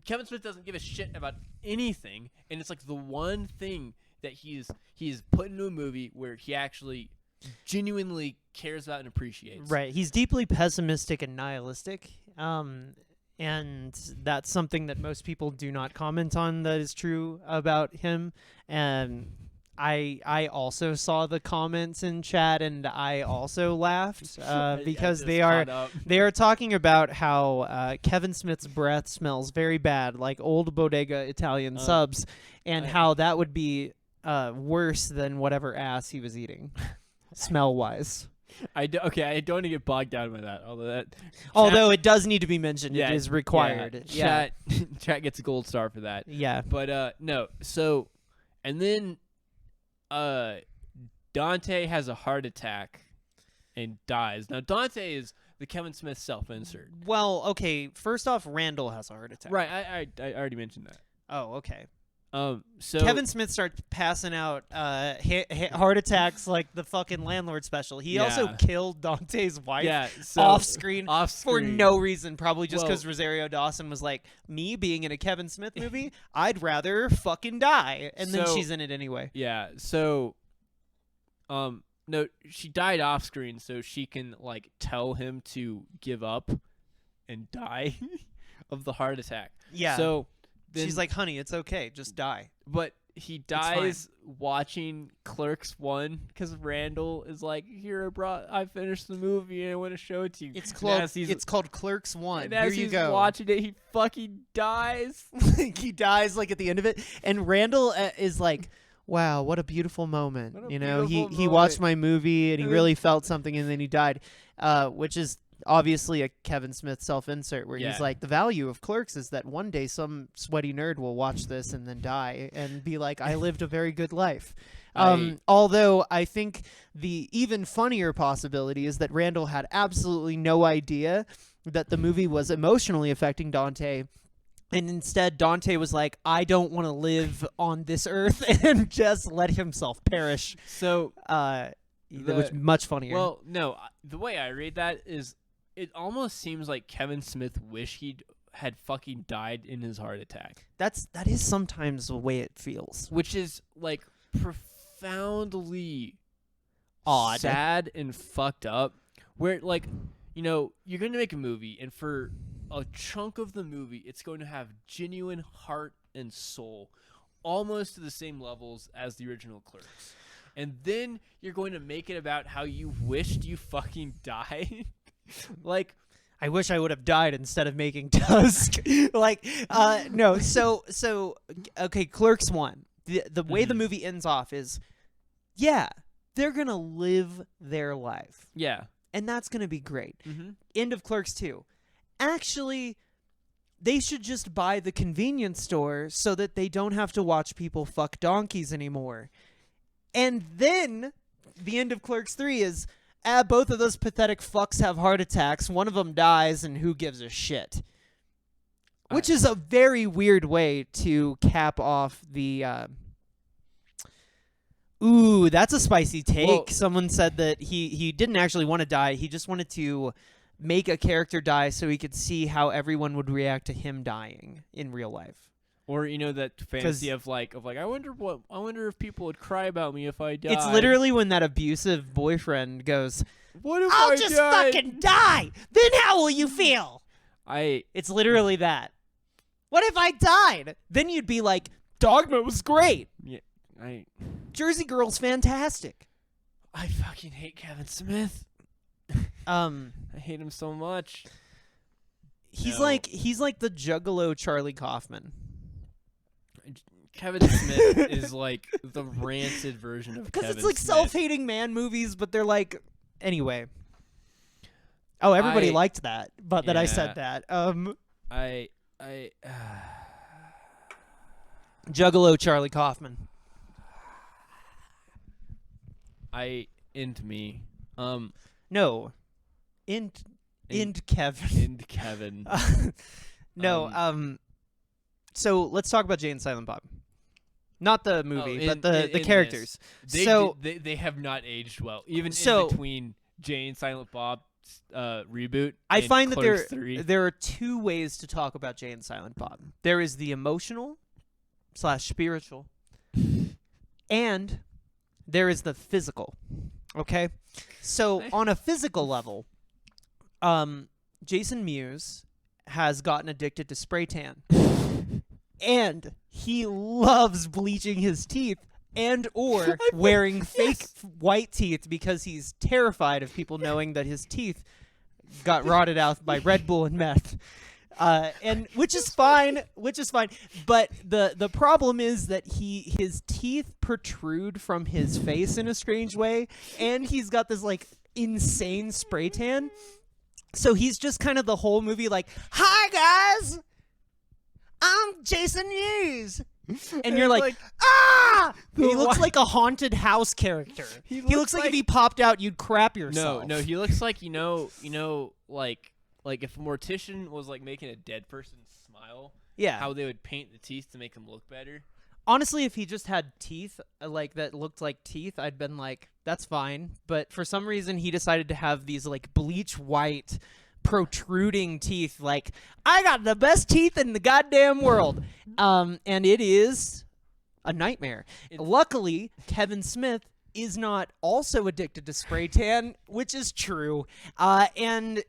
Kevin Smith doesn't give a shit about anything, and it's the one thing that he's put into a movie where he actually genuinely cares about and appreciates. Right. He's deeply pessimistic and nihilistic. And that's something that most people do not comment on that is true about him. And I also saw the comments in chat, and I also laughed because they are talking about how Kevin Smith's breath smells very bad, like old bodega Italian subs, and how that would be worse than whatever ass he was eating, smell-wise. I don't want to get bogged down by that. Although it does need to be mentioned, yeah, it is required. Yeah. Chat gets a gold star for that. Yeah. But no. So, and then Dante has a heart attack and dies. Now Dante is the Kevin Smith self-insert. Well, okay. First off, Randall has a heart attack. Right. I already mentioned that. Oh, okay. So Kevin Smith starts passing out heart attacks like the fucking Landlord special. He also killed Dante's wife off screen for no reason, probably just because Rosario Dawson was like, me being in a Kevin Smith movie, I'd rather fucking die. And then she's in it anyway. Yeah, so no, she died off screen so she can tell him to give up and die of the heart attack. Yeah. So then, She's like, honey, it's okay. Just die. but he dies watching Clerks 1 because Randall is like, here, I finished the movie and I want to show it to you. It's called Clerks 1. And Here as you he's go. watching it, he fucking dies. He dies like at the end of it, and Randall is like, wow, what a beautiful moment. What a You know, beautiful he watched moment. my movie and he really felt something, and then he died, which is obviously a Kevin Smith self-insert where he's like, the value of Clerks is that one day some sweaty nerd will watch this and then die and be like, I lived a very good life. Although I think the even funnier possibility is that Randall had absolutely no idea that the movie was emotionally affecting Dante. And instead, Dante was like, I don't want to live on this earth, and just let himself perish. So, That was much funnier. well, no, the way I read that is it almost seems like Kevin Smith wished he had fucking died in his heart attack. that is sometimes the way it feels. Which is, like, profoundly Odd. sad and fucked up. Where, like, you know, you're going to make a movie, and for a chunk of the movie, it's going to have genuine heart and soul, almost to the same levels as the original Clerks. And then you're going to make it about how you wished you fucking died. Like, I wish I would have died instead of making Tusk. Like, no. So, okay, Clerks 1. The way the movie ends off is, yeah, they're going to live their life. yeah. And that's going to be great. Mm-hmm. End of Clerks 2. Actually, they should just buy the convenience store so that they don't have to watch people fuck donkeys anymore. And then the end of Clerks 3 is, both of those pathetic fucks have heart attacks. One of them dies, and who gives a shit? Which is a very weird way to cap off the... Ooh, that's a spicy take. Well, Someone said that he didn't actually want to die. He just wanted to make a character die so he could see how everyone would react to him dying in real life. Or, you know, that fantasy of like I wonder if people would cry about me if I died. It's literally when that abusive boyfriend goes, what if I'll I just died? fucking die. Then how will you feel? I It's literally that. What if I died? Then you'd be like, Dogma was great. Jersey Girl's fantastic. I fucking hate Kevin Smith. I hate him so much. He's No. like the Juggalo Charlie Kaufman. Kevin Smith is like the rancid version of Because Kevin it's like Smith. self-hating man movies, but they're like, anyway. Oh, everybody liked that, but that I said that. Juggalo Charlie Kaufman. No. End Kevin. Kevin. No, so let's talk about Jay and Silent Bob. Not the movie, but the characters. They have not aged well, even So- in between Jay and Silent Bob reboot. I and find that Clerks 3. there are two ways to talk about Jay and Silent Bob. There is the emotional / spiritual, and there is the physical. Okay? So on a physical level, Jason Mewes has gotten addicted to spray tan. And he loves bleaching his teeth and or wearing fake white teeth because he's terrified of people knowing that his teeth got rotted out by Red Bull and meth. And which is fine. But the problem is that his teeth protrude from his face in a strange way, and he's got this like insane spray tan. So he's just kind of the whole movie like, "Hi guys, I'm Jason Mewes." And you're like, ah! He looks like a haunted house character. He looks like if he popped out, you'd crap yourself. No, he looks like you know, like if a mortician was like making a dead person smile. Yeah. How they would paint the teeth to make him look better. Honestly, if he just had teeth like that looked like teeth, I'd been like, that's fine. But for some reason, he decided to have these like bleach white, protruding teeth. Like, I got the best teeth in the goddamn world. And it is a nightmare. Luckily, Kevin Smith is not also addicted to spray tan, which is true. And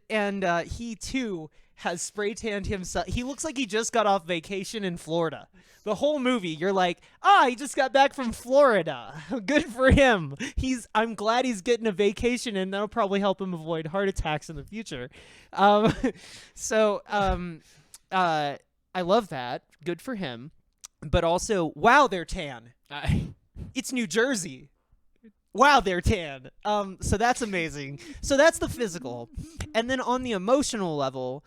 he too has spray tanned himself. He looks like he just got off vacation in Florida. The whole movie, you're like, he just got back from Florida. Good for him. I'm glad he's getting a vacation, and that'll probably help him avoid heart attacks in the future. I love that. Good for him. But also, wow, they're tan. It's New Jersey. Wow, they're tan. So that's amazing. So that's the physical. And then on the emotional level,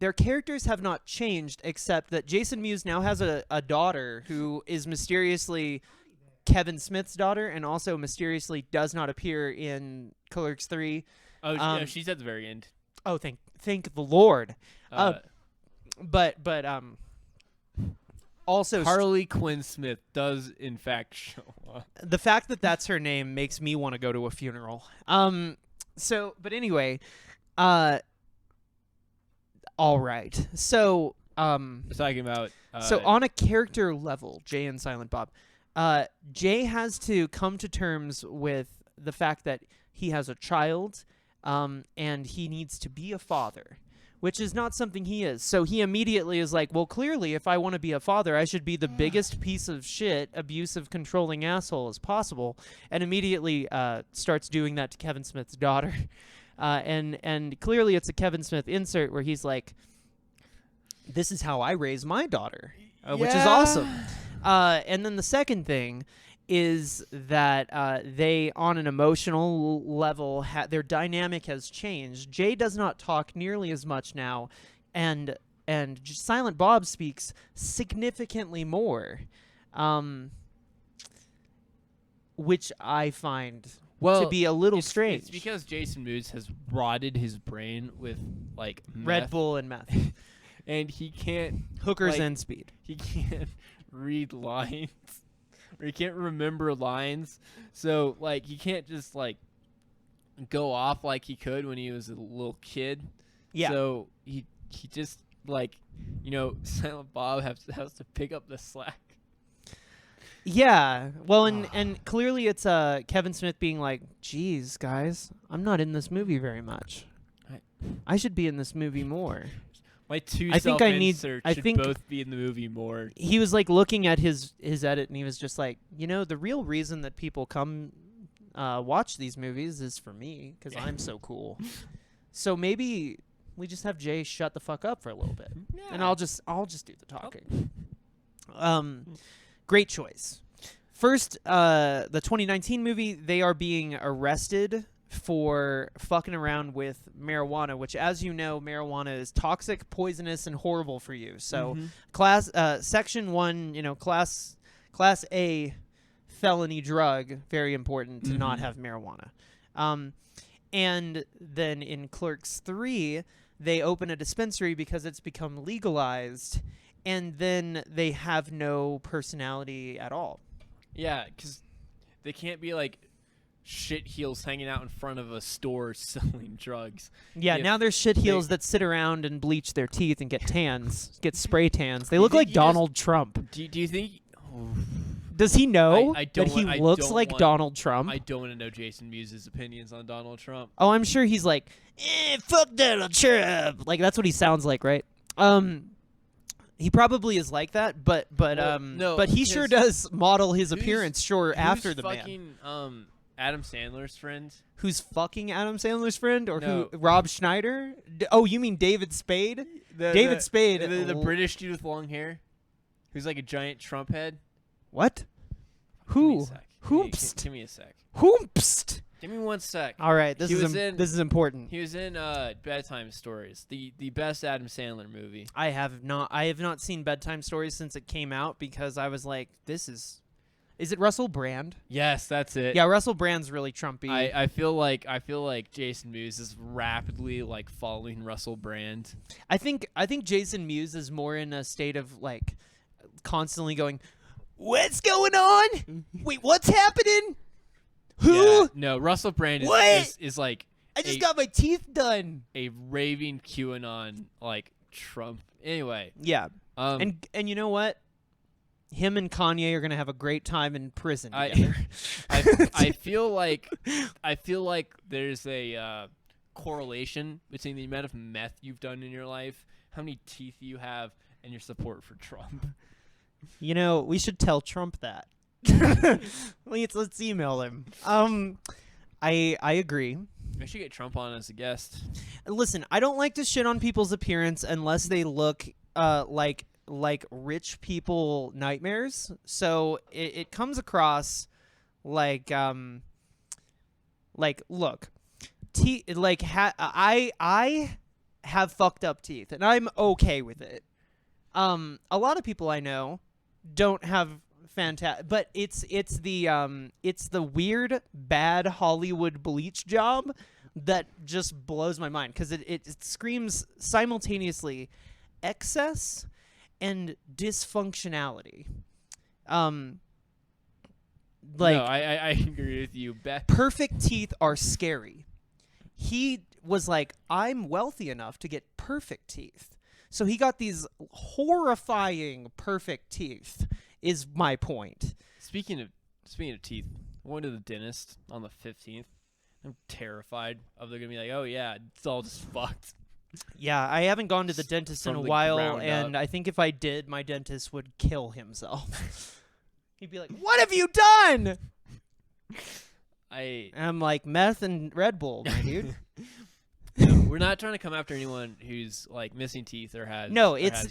their characters have not changed, except that Jason Mewes now has a daughter who is mysteriously Kevin Smith's daughter, and also mysteriously does not appear in Clerks 3. Oh, yeah, she's at the very end. Oh, thank the Lord. But also Harley Quinn Smith does in fact show up. The fact that that's her name makes me want to go to a funeral. But anyway, all right. So, we're talking about. So on a character level, Jay and Silent Bob, Jay has to come to terms with the fact that he has a child, and he needs to be a father, which is not something he is. So he immediately is like, well, clearly, if I want to be a father, I should be the biggest piece of shit, abusive, controlling asshole as possible, and immediately starts doing that to Kevin Smith's daughter. And clearly it's a Kevin Smith insert where he's like, this is how I raise my daughter, which is awesome. And then the second thing is that they, on an emotional level, their dynamic has changed. Jay does not talk nearly as much now, and Silent Bob speaks significantly more, which I find to be a little strange. It's because Jason Mewes has rotted his brain with like Red Bull and meth. And he can't hookers and speed. He can't read lines, or he can't remember lines. So like he can't just like go off like he could when he was a little kid. Yeah. So he just like, Silent Bob has to pick up the slack. Yeah. Well, and clearly it's Kevin Smith being like, "Geez, guys, I'm not in this movie very much. I should be in this movie more." My two I think both be in the movie more. He was like looking at his edit, and he was just like, the real reason that people come watch these movies is for me, because I'm so cool. So maybe we just have Jay shut the fuck up for a little bit, and I'll just do the talking. Great choice. First, the 2019 movie, they are being arrested for fucking around with marijuana, which, as you know, marijuana is toxic, poisonous, and horrible for you. So, Section 1, Class A felony drug, very important to not have marijuana. And then in Clerks 3, they open a dispensary because it's become legalized, and then they have no personality at all. Yeah, because they can't be like shit heels hanging out in front of a store selling drugs. Yeah, now there's shit heels that sit around and bleach their teeth and get spray tans. They look like Donald Trump. Do you think... Does he know that he looks like Donald Trump? I don't want to know Jason Mewes' opinions on Donald Trump. Oh, I'm sure he's like, fuck Donald Trump. Like, that's what he sounds like, right? He probably is like that, but he sure does model his appearance after the fucking, man. Adam Sandler's friend? Who's fucking Adam Sandler's friend? Or who? Rob Schneider? Oh, you mean David Spade? David Spade. The British dude with long hair? Who's like a giant Trump head? What? Who? Hoopst. Give me a sec. Hoopst. Give me 1 sec. All right, this is important. He was in Bedtime Stories, the best Adam Sandler movie. I have not seen Bedtime Stories since it came out, because I was like, is it Russell Brand? Yes, that's it. Yeah, Russell Brand's really Trumpy. I feel like Jason Mewes is rapidly like following Russell Brand. I think Jason Mewes is more in a state of like constantly going, "What's going on? Wait, what's happening? Who?" Yeah, no, Russell Brand is like, I just got my teeth done. A raving QAnon like Trump. Anyway. Yeah. And you know what? Him and Kanye are gonna have a great time in prison together. I feel like there's a correlation between the amount of meth you've done in your life, how many teeth you have, and your support for Trump. You know, we should tell Trump that. Let's email him. I agree. I should get Trump on as a guest. Listen, I don't like to shit on people's appearance unless they look like rich people nightmares. So it comes across like look, I have fucked up teeth and I'm okay with it. A lot of people I know don't have fantastic, but it's the weird bad Hollywood bleach job that just blows my mind because it screams simultaneously excess and dysfunctionality. No, I agree with you. Perfect teeth are scary. He was like, I'm wealthy enough to get perfect teeth. So he got these horrifying perfect teeth, is my point. Speaking of teeth, I went to the dentist on the 15th. I'm terrified of they're going to be like, oh, yeah, it's all just fucked. Yeah, I haven't gone to the dentist in a while, and I think if I did, my dentist would kill himself. He'd be like, what have you done? I'm like, meth and Red Bull, my dude. No, we're not trying to come after anyone who's like missing teeth or has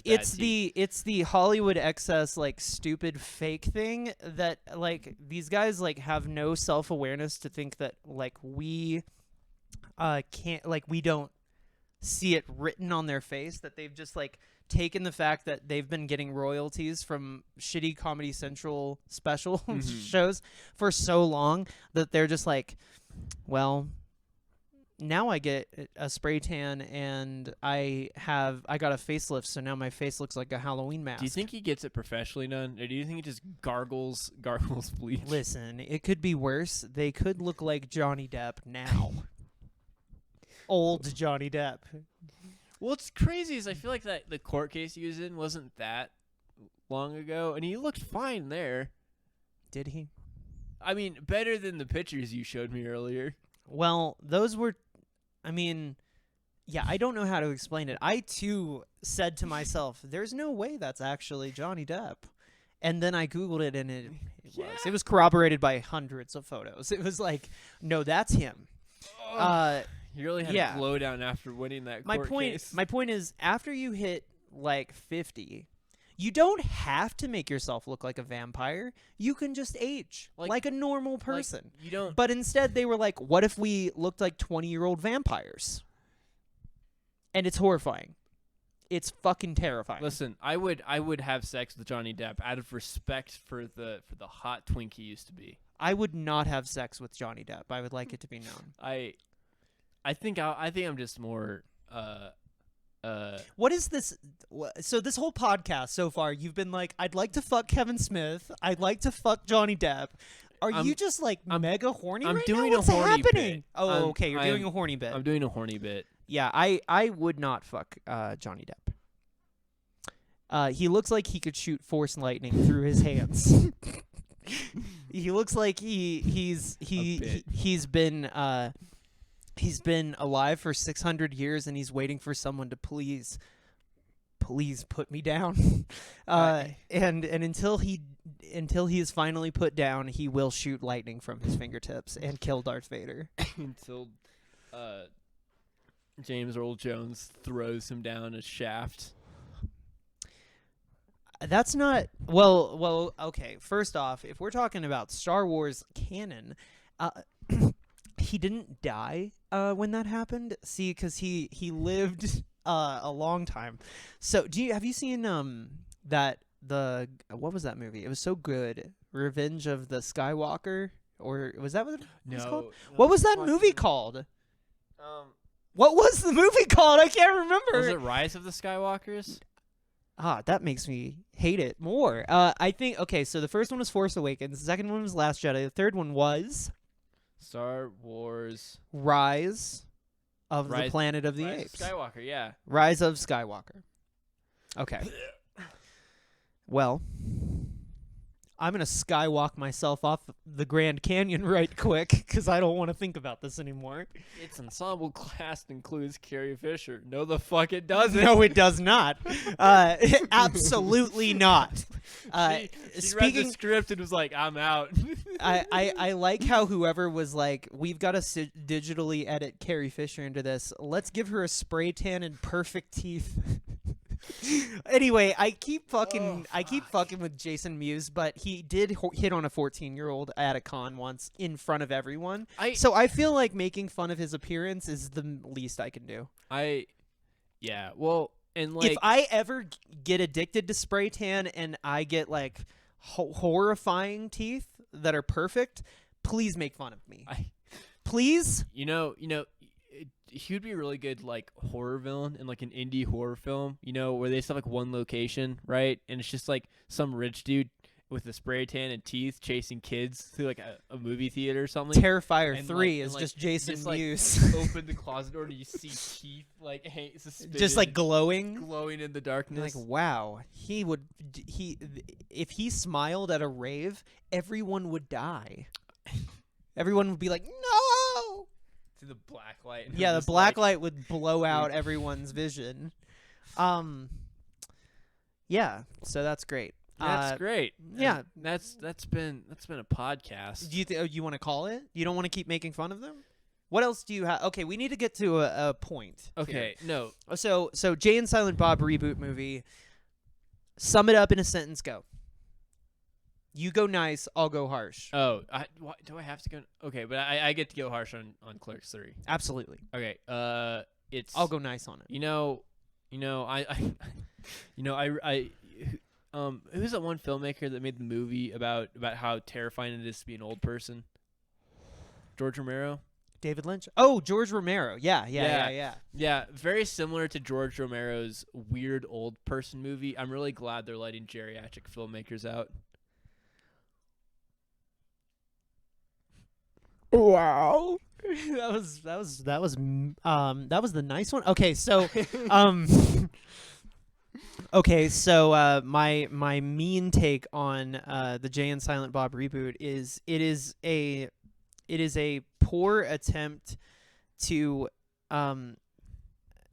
it's the Hollywood excess like stupid fake thing that like these guys like have no self-awareness to think that like we can't, like we don't see it written on their face, that they've just like taken the fact that they've been getting royalties from shitty Comedy Central special shows for so long that they're just like, well, now I get a spray tan and I got a facelift, so now my face looks like a Halloween mask. Do you think he gets it professionally done, or do you think he just gargles bleach? Listen, it could be worse. They could look like Johnny Depp now. Old Johnny Depp. What's crazy is I feel like that the court case he was in wasn't that long ago, and he looked fine there. Did he? I mean, better than the pictures you showed me earlier. Well, those were... I mean, yeah, I don't know how to explain it. I, too, said to myself, there's no way that's actually Johnny Depp. And then I Googled it, and it was. It was corroborated by hundreds of photos. It was like, no, that's him. You really had a blow down after winning that court case. My point is, after you hit, like, 50... You don't have to make yourself look like a vampire. You can just age like a normal person. Like, you don't. But instead, they were like, "What if we looked like 20-year-old vampires?" And it's horrifying. It's fucking terrifying. Listen, I would have sex with Johnny Depp out of respect for the hot twink he used to be. I would not have sex with Johnny Depp. I would like it to be known. I think I'm just more. What is this? So this whole podcast so far, you've been like, I'd like to fuck Kevin Smith. I'd like to fuck Johnny Depp. Are you just like mega horny right now? What's happening? Bit. Oh, okay. You're doing a horny bit. I'm doing a horny bit. Yeah, I would not fuck Johnny Depp. He looks like he could shoot force lightning through his hands. He looks like he's been alive for 600 years and he's waiting for someone to please put me down. And until he is finally put down, he will shoot lightning from his fingertips and kill Darth Vader. Until James Earl Jones throws him down a shaft. That's not well. Okay, first off, if we're talking about Star Wars canon, he didn't die when that happened. See, because he lived a long time. So have you seen what was that movie? It was so good, Revenge of the Skywalker, or was that what it was called? No, what was that movie called? What was the movie called? I can't remember. Was it Rise of the Skywalkers? That makes me hate it more. I think, okay, so the first one was Force Awakens, the second one was Last Jedi, the third one was Star Wars Rise of the Planet of the Apes. Skywalker, yeah. Rise of Skywalker. Okay. Well, I'm going to skywalk myself off the Grand Canyon right quick because I don't want to think about this anymore. Its ensemble cast includes Carrie Fisher. No, the fuck it doesn't. No, it does not. Absolutely not. She read the script and was like, I'm out. I like how whoever was like, we've got to digitally edit Carrie Fisher into this. Let's give her a spray tan and perfect teeth. Anyway, I keep fucking with Jason Mewes, but he did hit on a 14-year-old at a con once in front of everyone. So I feel like making fun of his appearance is the least I can do. Yeah, well, and like, if I ever get addicted to spray tan and I get like horrifying teeth that are perfect, please make fun of me. Please. You know, he would be a really good like horror villain in like an indie horror film, where they just have like one location, right? And it's just like some rich dude with a spray tan and teeth chasing kids through like a movie theater or something. Terrifier 3 is just Jason Mewes. Like, open the closet door and you see teeth like suspended, just like glowing in the darkness. Like, wow, if he smiled at a rave, everyone would die. Everyone would be like, no. To the black light. Yeah, the black light would blow out everyone's vision. Yeah, so that's great. That's great. Yeah, and that's been a podcast. Do you want to call it? You don't want to keep making fun of them? What else do you have? Okay, we need to get to a point. Okay, here. No. So Jay and Silent Bob reboot movie. Sum it up in a sentence. Go. You go nice, I'll go harsh. Oh, do I have to go? Okay, but I get to go harsh on Clerks 3. Absolutely. Okay. I'll go nice on it. Who's that one filmmaker that made the movie about how terrifying it is to be an old person? George Romero? David Lynch? Oh, George Romero. Yeah. Yeah, very similar to George Romero's weird old person movie. I'm really glad they're letting geriatric filmmakers out. Wow. That was the nice one. Okay, so my mean take on the Jay and Silent Bob reboot is it is a poor attempt to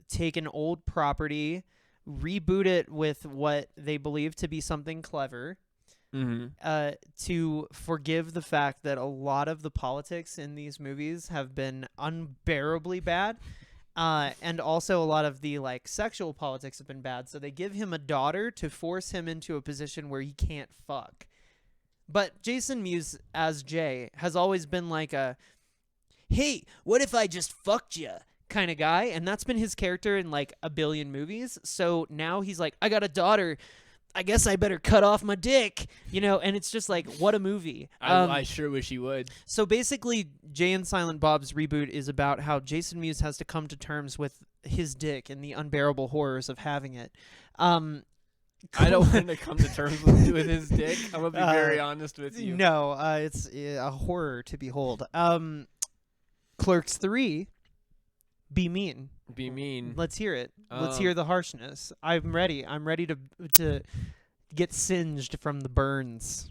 take an old property, reboot it with what they believe to be something clever. Mm-hmm. To forgive the fact that a lot of the politics in these movies have been unbearably bad, and also a lot of the like sexual politics have been bad. So they give him a daughter to force him into a position where he can't fuck. But Jason Mewes as Jay has always been like a, hey, what if I just fucked you kind of guy, and that's been his character in like a billion movies. So now he's like, I got a daughter, I guess I better cut off my dick, and it's just like, what a movie. I sure wish he would. So basically, Jay and Silent Bob's reboot is about how Jason Mewes has to come to terms with his dick and the unbearable horrors of having it. I don't want to come to terms with his dick. I'm going to be very honest with you. No, it's a horror to behold. Clerks 3, be mean. Be mean. Let's hear it. Let's hear the harshness. I'm ready. I'm ready to get singed from the burns.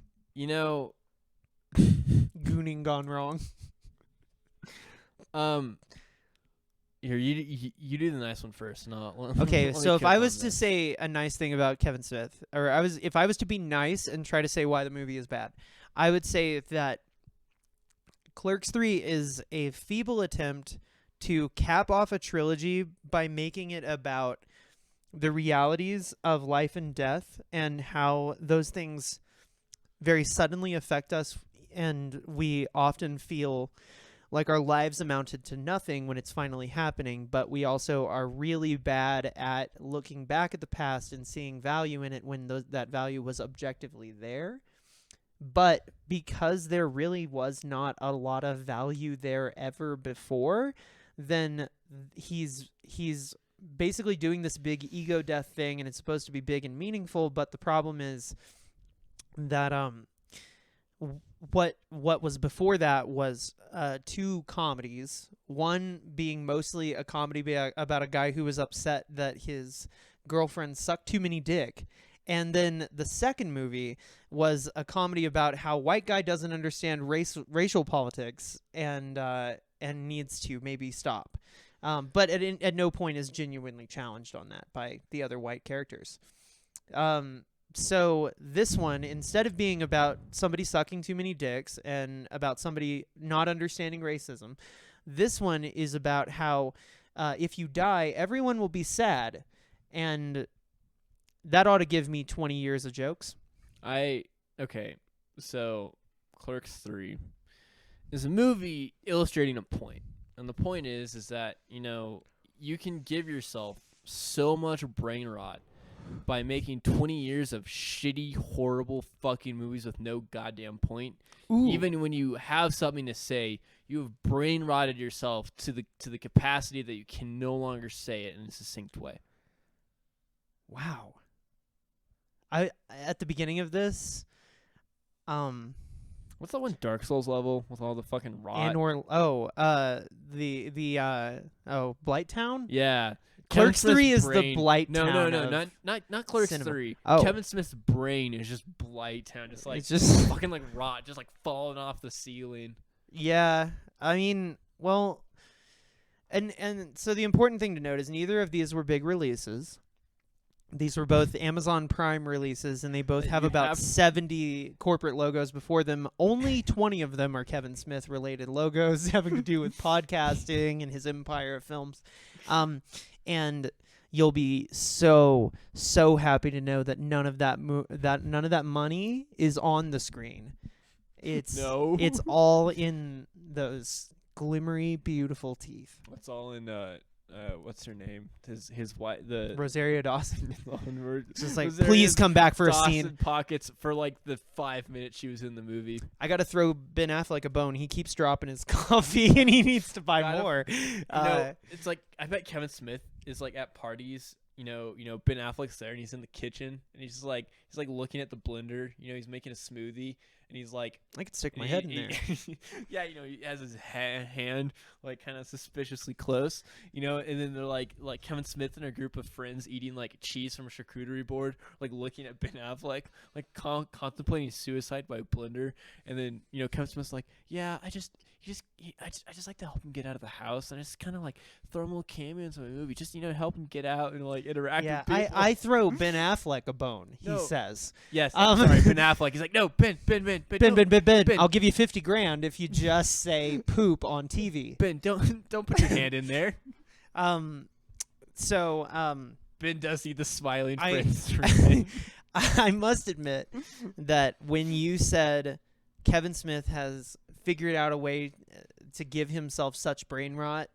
Gooning gone wrong. Here, you do the nice one first. Okay, so if I was to say a nice thing about Kevin Smith, or if I was to be nice and try to say why the movie is bad, I would say that Clerks 3 is a feeble attempt to cap off a trilogy by making it about the realities of life and death and how those things very suddenly affect us, and we often feel like our lives amounted to nothing when it's finally happening, but we also are really bad at looking back at the past and seeing value in it when that value was objectively there. But because there really was not a lot of value there ever before, then he's basically doing this big ego death thing, and it's supposed to be big and meaningful, but the problem is that what was before that was two comedies, one being mostly a comedy about a guy who was upset that his girlfriend sucked too many dick, And then the second movie was a comedy about how white guy doesn't understand racial politics and needs to maybe stop. But at no point is genuinely challenged on that by the other white characters. So this one, instead of being about somebody sucking too many dicks and about somebody not understanding racism, this one is about how if you die, everyone will be sad. And that ought to give me 20 years of jokes. Okay, so Clerks 3 is a movie illustrating a point. And the point is that, you can give yourself so much brain rot by making 20 years of shitty, horrible fucking movies with no goddamn point. Ooh. Even when you have something to say, you have brain rotted yourself to the capacity that you can no longer say it in a succinct way. Wow. At the beginning of this, what's that one Dark Souls level with all the fucking rot? Blight Town? Yeah. Clerks 3 is the Blight Town. No, not Clerks cinema. 3. Oh. Kevin Smith's brain is just Blight Town, It's just fucking like rot, just like falling off the ceiling. Yeah, I mean, well, and so the important thing to note is neither of these were big releases. These were both Amazon Prime releases, and they both have about 70 corporate logos before them. Only 20 of them are Kevin Smith-related logos having to do with podcasting and his empire of films. And you'll be so happy to know that none of that money is on the screen. It's all in those glimmery, beautiful teeth. It's all in what's her name? His wife, the Rosario Dawson. Just like, Rosario please come back for Dawson a scene. Pockets for like the 5 minutes she was in the movie. I got to throw Ben Affleck a bone. He keeps dropping his coffee, and he needs to buy more. It's like I bet Kevin Smith is like at parties. Ben Affleck's there, and he's in the kitchen, and he's like looking at the blender. He's making a smoothie, and he's like, I could stick my head in there. Yeah, he has his hand like kind of suspiciously close, and then they're like Kevin Smith and a group of friends eating like cheese from a charcuterie board, like looking at Ben Affleck, like contemplating suicide by blender, and then Kevin Smith's like, yeah, I just like to help him get out of the house, and I just kind of like throw him little cameos in my movie, just help him get out and like interact with people. I throw Ben Affleck a bone. He says, yes, sorry, Ben Affleck. He's like, no, Ben, I'll give you $50,000 if you just say poop on TV. Ben, don't put your hand in there. So Ben does see the smiling friends. I must admit that when you said Kevin Smith has figured out a way to give himself such brain rot,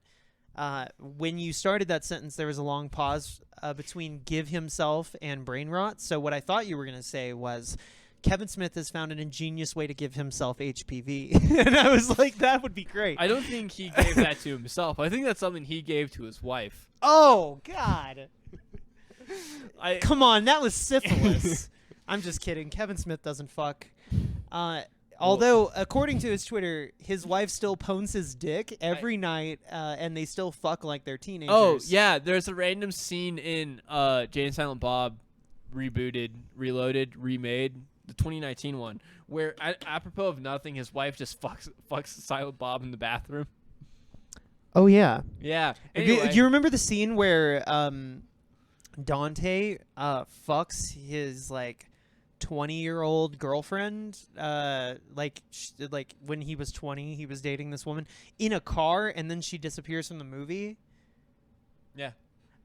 when you started that sentence, there was a long pause between give himself and brain rot. So what I thought you were going to say was Kevin Smith has found an ingenious way to give himself HPV. And I was like, that would be great. I don't think he gave that to himself. I think that's something he gave to his wife. Oh, God. Come on, that was syphilis. I'm just kidding. Kevin Smith doesn't fuck. Although, according to his Twitter, his wife still pones his dick every night, and they still fuck like they're teenagers. Oh, yeah. There's a random scene in Jay and Silent Bob Rebooted, Reloaded, Remade, the 2019 one, where, apropos of nothing, his wife just fucks Silent Bob in the bathroom. Oh, yeah. Yeah. Anyway. Do you remember the scene where Dante fucks his, 20-year-old girlfriend, like when he was 20, he was dating this woman in a car, and then she disappears from the movie? Yeah.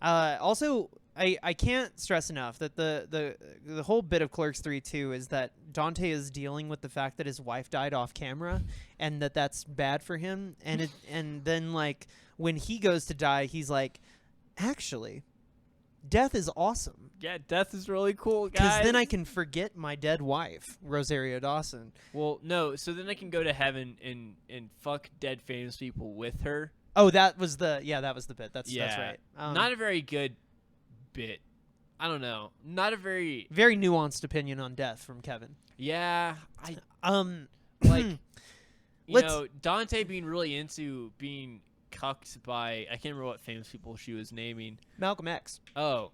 Also, I can't stress enough that the whole bit of Clerks 3 too is that Dante is dealing with the fact that his wife died off camera, and that's bad for him. And then when he goes to die, he's like, actually, death is awesome. Yeah, death is really cool, guys. Because then I can forget my dead wife, Rosario Dawson. Well, no, so then I can go to heaven and fuck dead famous people with her. Oh, that was the bit. That's right. Not a very good bit. I don't know. Not a very nuanced opinion on death from Kevin. Yeah, Dante being really into being cucked by, I can't remember what famous people she was naming. Malcolm X. Oh.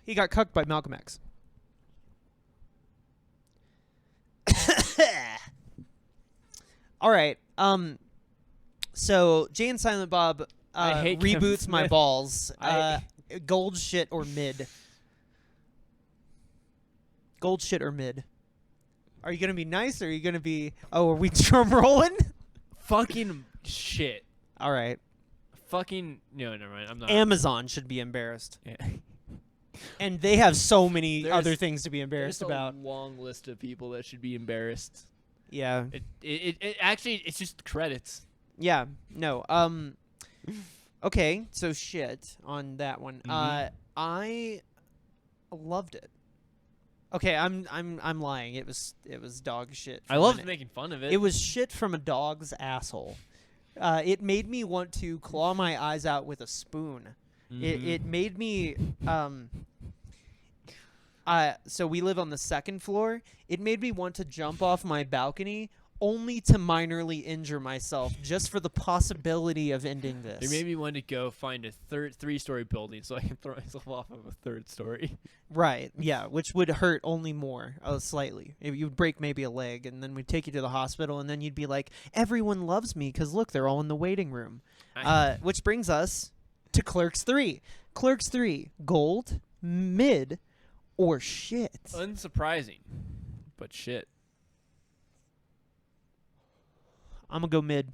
He got cucked by Malcolm X. All right. So Jay and Silent Bob I hate Kevin reboots my Smith. balls. I- Gold shit or mid? Gold shit or mid? Are you gonna be nice or are you gonna be? Oh, are we drum rolling? Fucking shit. All right. Fucking no, never mind. I'm not. Amazon should be embarrassed, Yeah. and they have so many There's- other things to be embarrassed There's about. a long list of people that should be embarrassed. Yeah. It actually it's just credits. Yeah. No. Okay. So shit on that one. I loved it. Okay. I'm lying. It was dog shit. I from loved an- making fun of it. It was shit from a dog's asshole. It made me want to claw my eyes out with a spoon. It made me so we live on the second floor. It made me want to jump off my balcony only to minorly injure myself just for the possibility of ending this. It made me want to go find a three-story building so I can throw myself off of a third story. Right. Yeah, which would hurt only more, slightly. You would break maybe a leg, and then we'd take you to the hospital, and then you'd be like, everyone loves me because, look, they're all in the waiting room. Which brings us to Clerks 3. Clerks 3, gold, mid, or shit? Unsurprising, but shit. I'm going to go mid.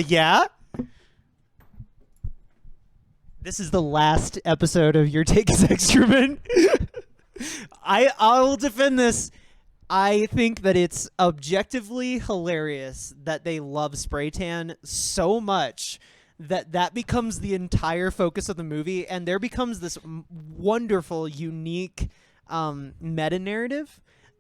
Yeah? This is the last episode of Your Take is Excrement. I will defend this. I think that it's objectively hilarious that they love spray tan so much that becomes the entire focus of the movie, and there becomes this wonderful, unique meta-narrative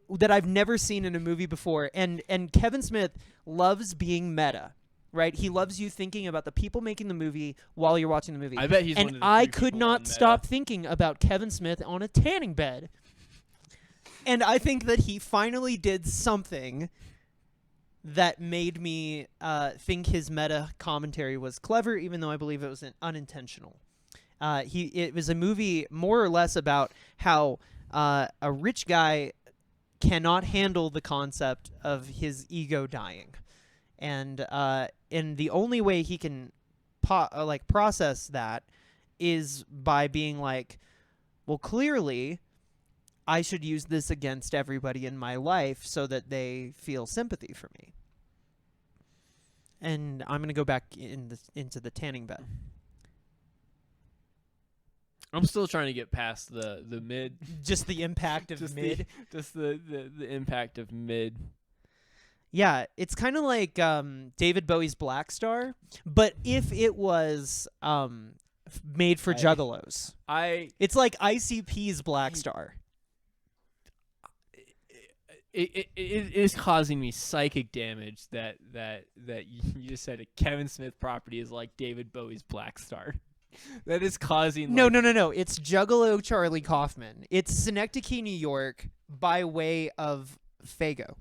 that I've never seen in a movie before. And Kevin Smith loves being meta, right? He loves you thinking about the people making the movie while you're watching the movie. I bet he's and one of the I few could people on not Meta. stop thinking about Kevin Smith on a tanning bed. And I think that he finally did something that made me think his meta commentary was clever, even though I believe it was unintentional. It was a movie more or less about how a rich guy cannot handle the concept of his ego dying, and the only way he can process that is by being like, well, clearly I should use this against everybody in my life so that they feel sympathy for me. And I'm gonna go back into the tanning bed. I'm still trying to get past the mid. Just the impact of Just mid. Just the impact of mid. Yeah, it's kind of like David Bowie's Black Star, but if it was made for juggalos. It's like ICP's Black Star. It is causing me psychic damage that you just said a Kevin Smith property is like David Bowie's Black Star. That is causing No. It's Juggalo Charlie Kaufman. It's Synecdoche, New York, by way of Fago.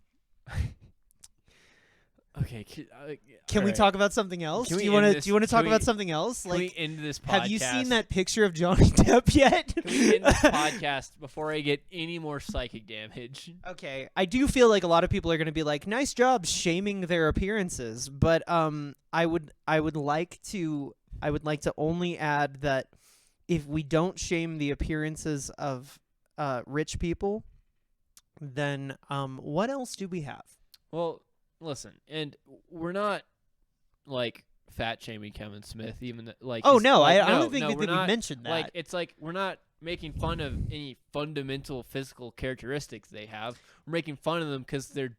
Okay. Can we talk about something else? Can Do we you want end to? this- Do you want to talk can about we- something else? Can we end this podcast? Have you seen that picture of Johnny Depp yet? Can we end this podcast before I get any more psychic damage? Okay, I do feel like a lot of people are going to be like, "Nice job shaming their appearances," but I would like to only add that if we don't shame the appearances of rich people, then what else do we have? Well, listen, and we're not like fat shaming Kevin Smith, even like. Oh his- no, like, I don't think no, that we're we not, mentioned that. Like it's like we're not making fun of any fundamental physical characteristics they have. We're making fun of them because they're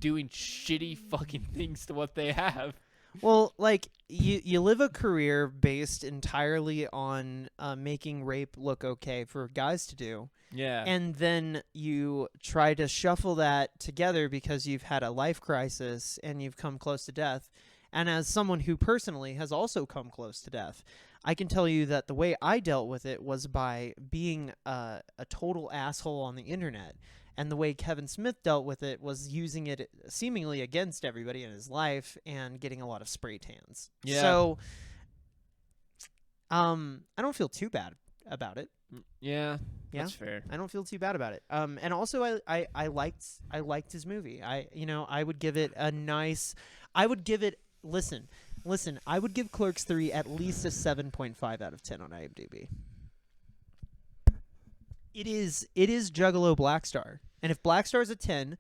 doing shitty fucking things to what they have. Well, like you live a career based entirely on making rape look okay for guys to do. Yeah. And then you try to shuffle that together because you've had a life crisis and you've come close to death. And as someone who personally has also come close to death, I can tell you that the way I dealt with it was by being a total asshole on the internet. And the way Kevin Smith dealt with it was using it seemingly against everybody in his life and getting a lot of spray tans. Yeah. So I don't feel too bad. about it. Yeah, Yeah? that's fair. I don't feel too bad about it. And also I liked his movie. I would give it a nice. I would give it. Listen. I would give Clerks 3 at least a 7.5 out of 10 on IMDb. It is Juggalo Blackstar, and if Blackstar's a 10,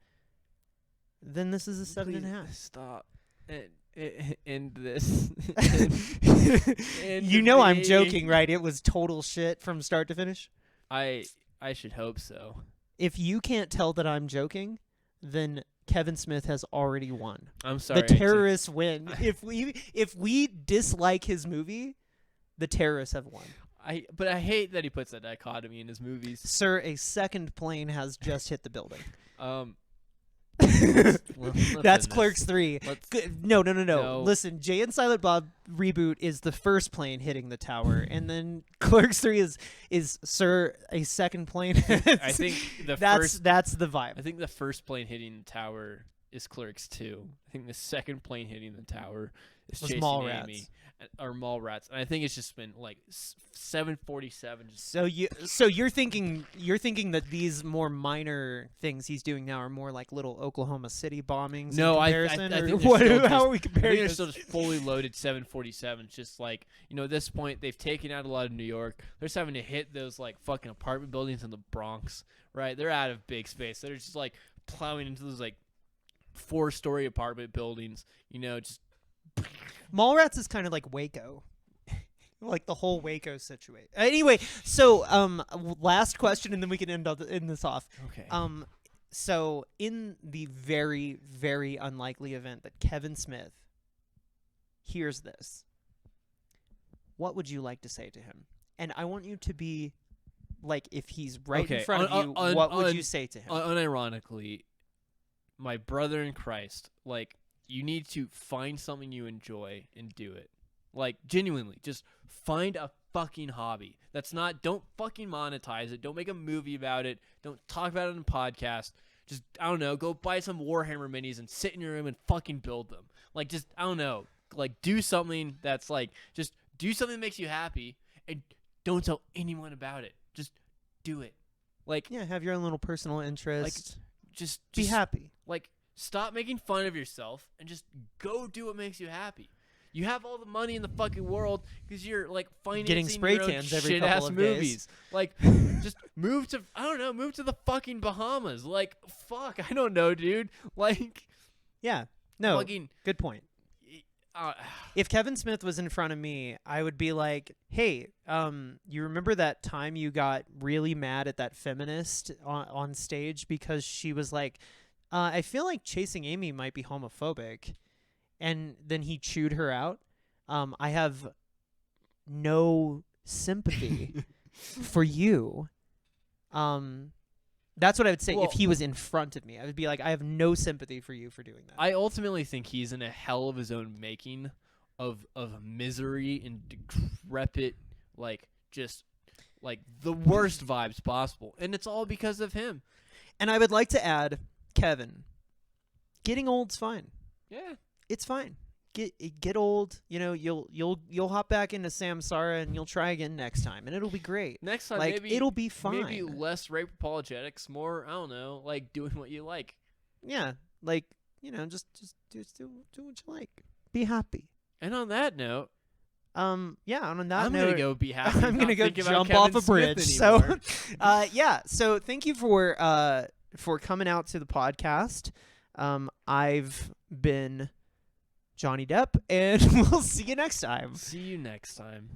then this is a 7.5. Stop. End this. You know I'm joking, right? It was total shit from start to finish. I should hope so. If you can't tell that I'm joking, then Kevin Smith has already won. I'm sorry. The terrorists win. If we dislike his movie, the terrorists have won. But I hate that he puts that dichotomy in his movies. Sir, a second plane has just hit the building. That's Clerks 3. No. Listen, Jay and Silent Bob Reboot is the first plane hitting the tower, and then Clerks 3 is Sir, a second plane. I think that's the vibe. I think the first plane hitting the tower is Clerks 2. I think the second plane hitting the tower is Chasing Amy. Or Mallrats, and I think it's just been like 747. So you're thinking that these more minor things he's doing now are more like little Oklahoma City bombings? No, I think how are we comparing? They're still just fully loaded 747s. Just like at this point they've taken out a lot of New York. They're just having to hit those like fucking apartment buildings in the Bronx, right? They're out of big space. They're just like plowing into those like 4-story apartment buildings. Just. Mallrats is kind of like Waco. Like the whole Waco situation. Anyway, so last question, and then we can end this off. Okay. So in the very, very unlikely event that Kevin Smith hears this, what would you like to say to him? And I want you to be like, if he's right in front of you, what would you say to him? Unironically, my brother in Christ, like, you need to find something you enjoy and do it. Like, genuinely, just find a fucking hobby. Don't fucking monetize it. Don't make a movie about it. Don't talk about it on a podcast. Just, I don't know, go buy some Warhammer minis and sit in your room and fucking build them. Like, just, I don't know, like, do something that's like, just do something that makes you happy and don't tell anyone about it. Just do it. Like, yeah, have your own little personal interest. Like, just be happy. Like, stop making fun of yourself and just go do what makes you happy. You have all the money in the fucking world because you're like financing getting spray your own cans every shit-ass couple of movies. days. Like, just move to the fucking Bahamas. Like, fuck, I don't know, dude. Like, yeah, no, fucking, good point. If Kevin Smith was in front of me, I would be like, hey, you remember that time you got really mad at that feminist on stage because she was like, I feel like Chasing Amy might be homophobic. And then he chewed her out. I have no sympathy for you. That's what I would say if he was in front of me. I would be like, I have no sympathy for you for doing that. I ultimately think he's in a hell of his own making of misery and decrepit, like, just, like, the worst vibes possible. And it's all because of him. And I would like to add, Kevin, getting old's fine. Yeah. It's fine. Get old. You know, you'll hop back into Samsara and you'll try again next time, and it'll be great. Next time, like, maybe it'll be fine. Maybe less rape apologetics, more, I don't know, like doing what you like. Yeah, like, you know, just do what you like. Be happy. And on that note, yeah. On that I'm note, gonna go be happy. I'm gonna go jump Kevin off a bridge. Smith So, yeah. So thank you for coming out to the podcast. I've been Johnny Depp, and we'll see you next time. See you next time.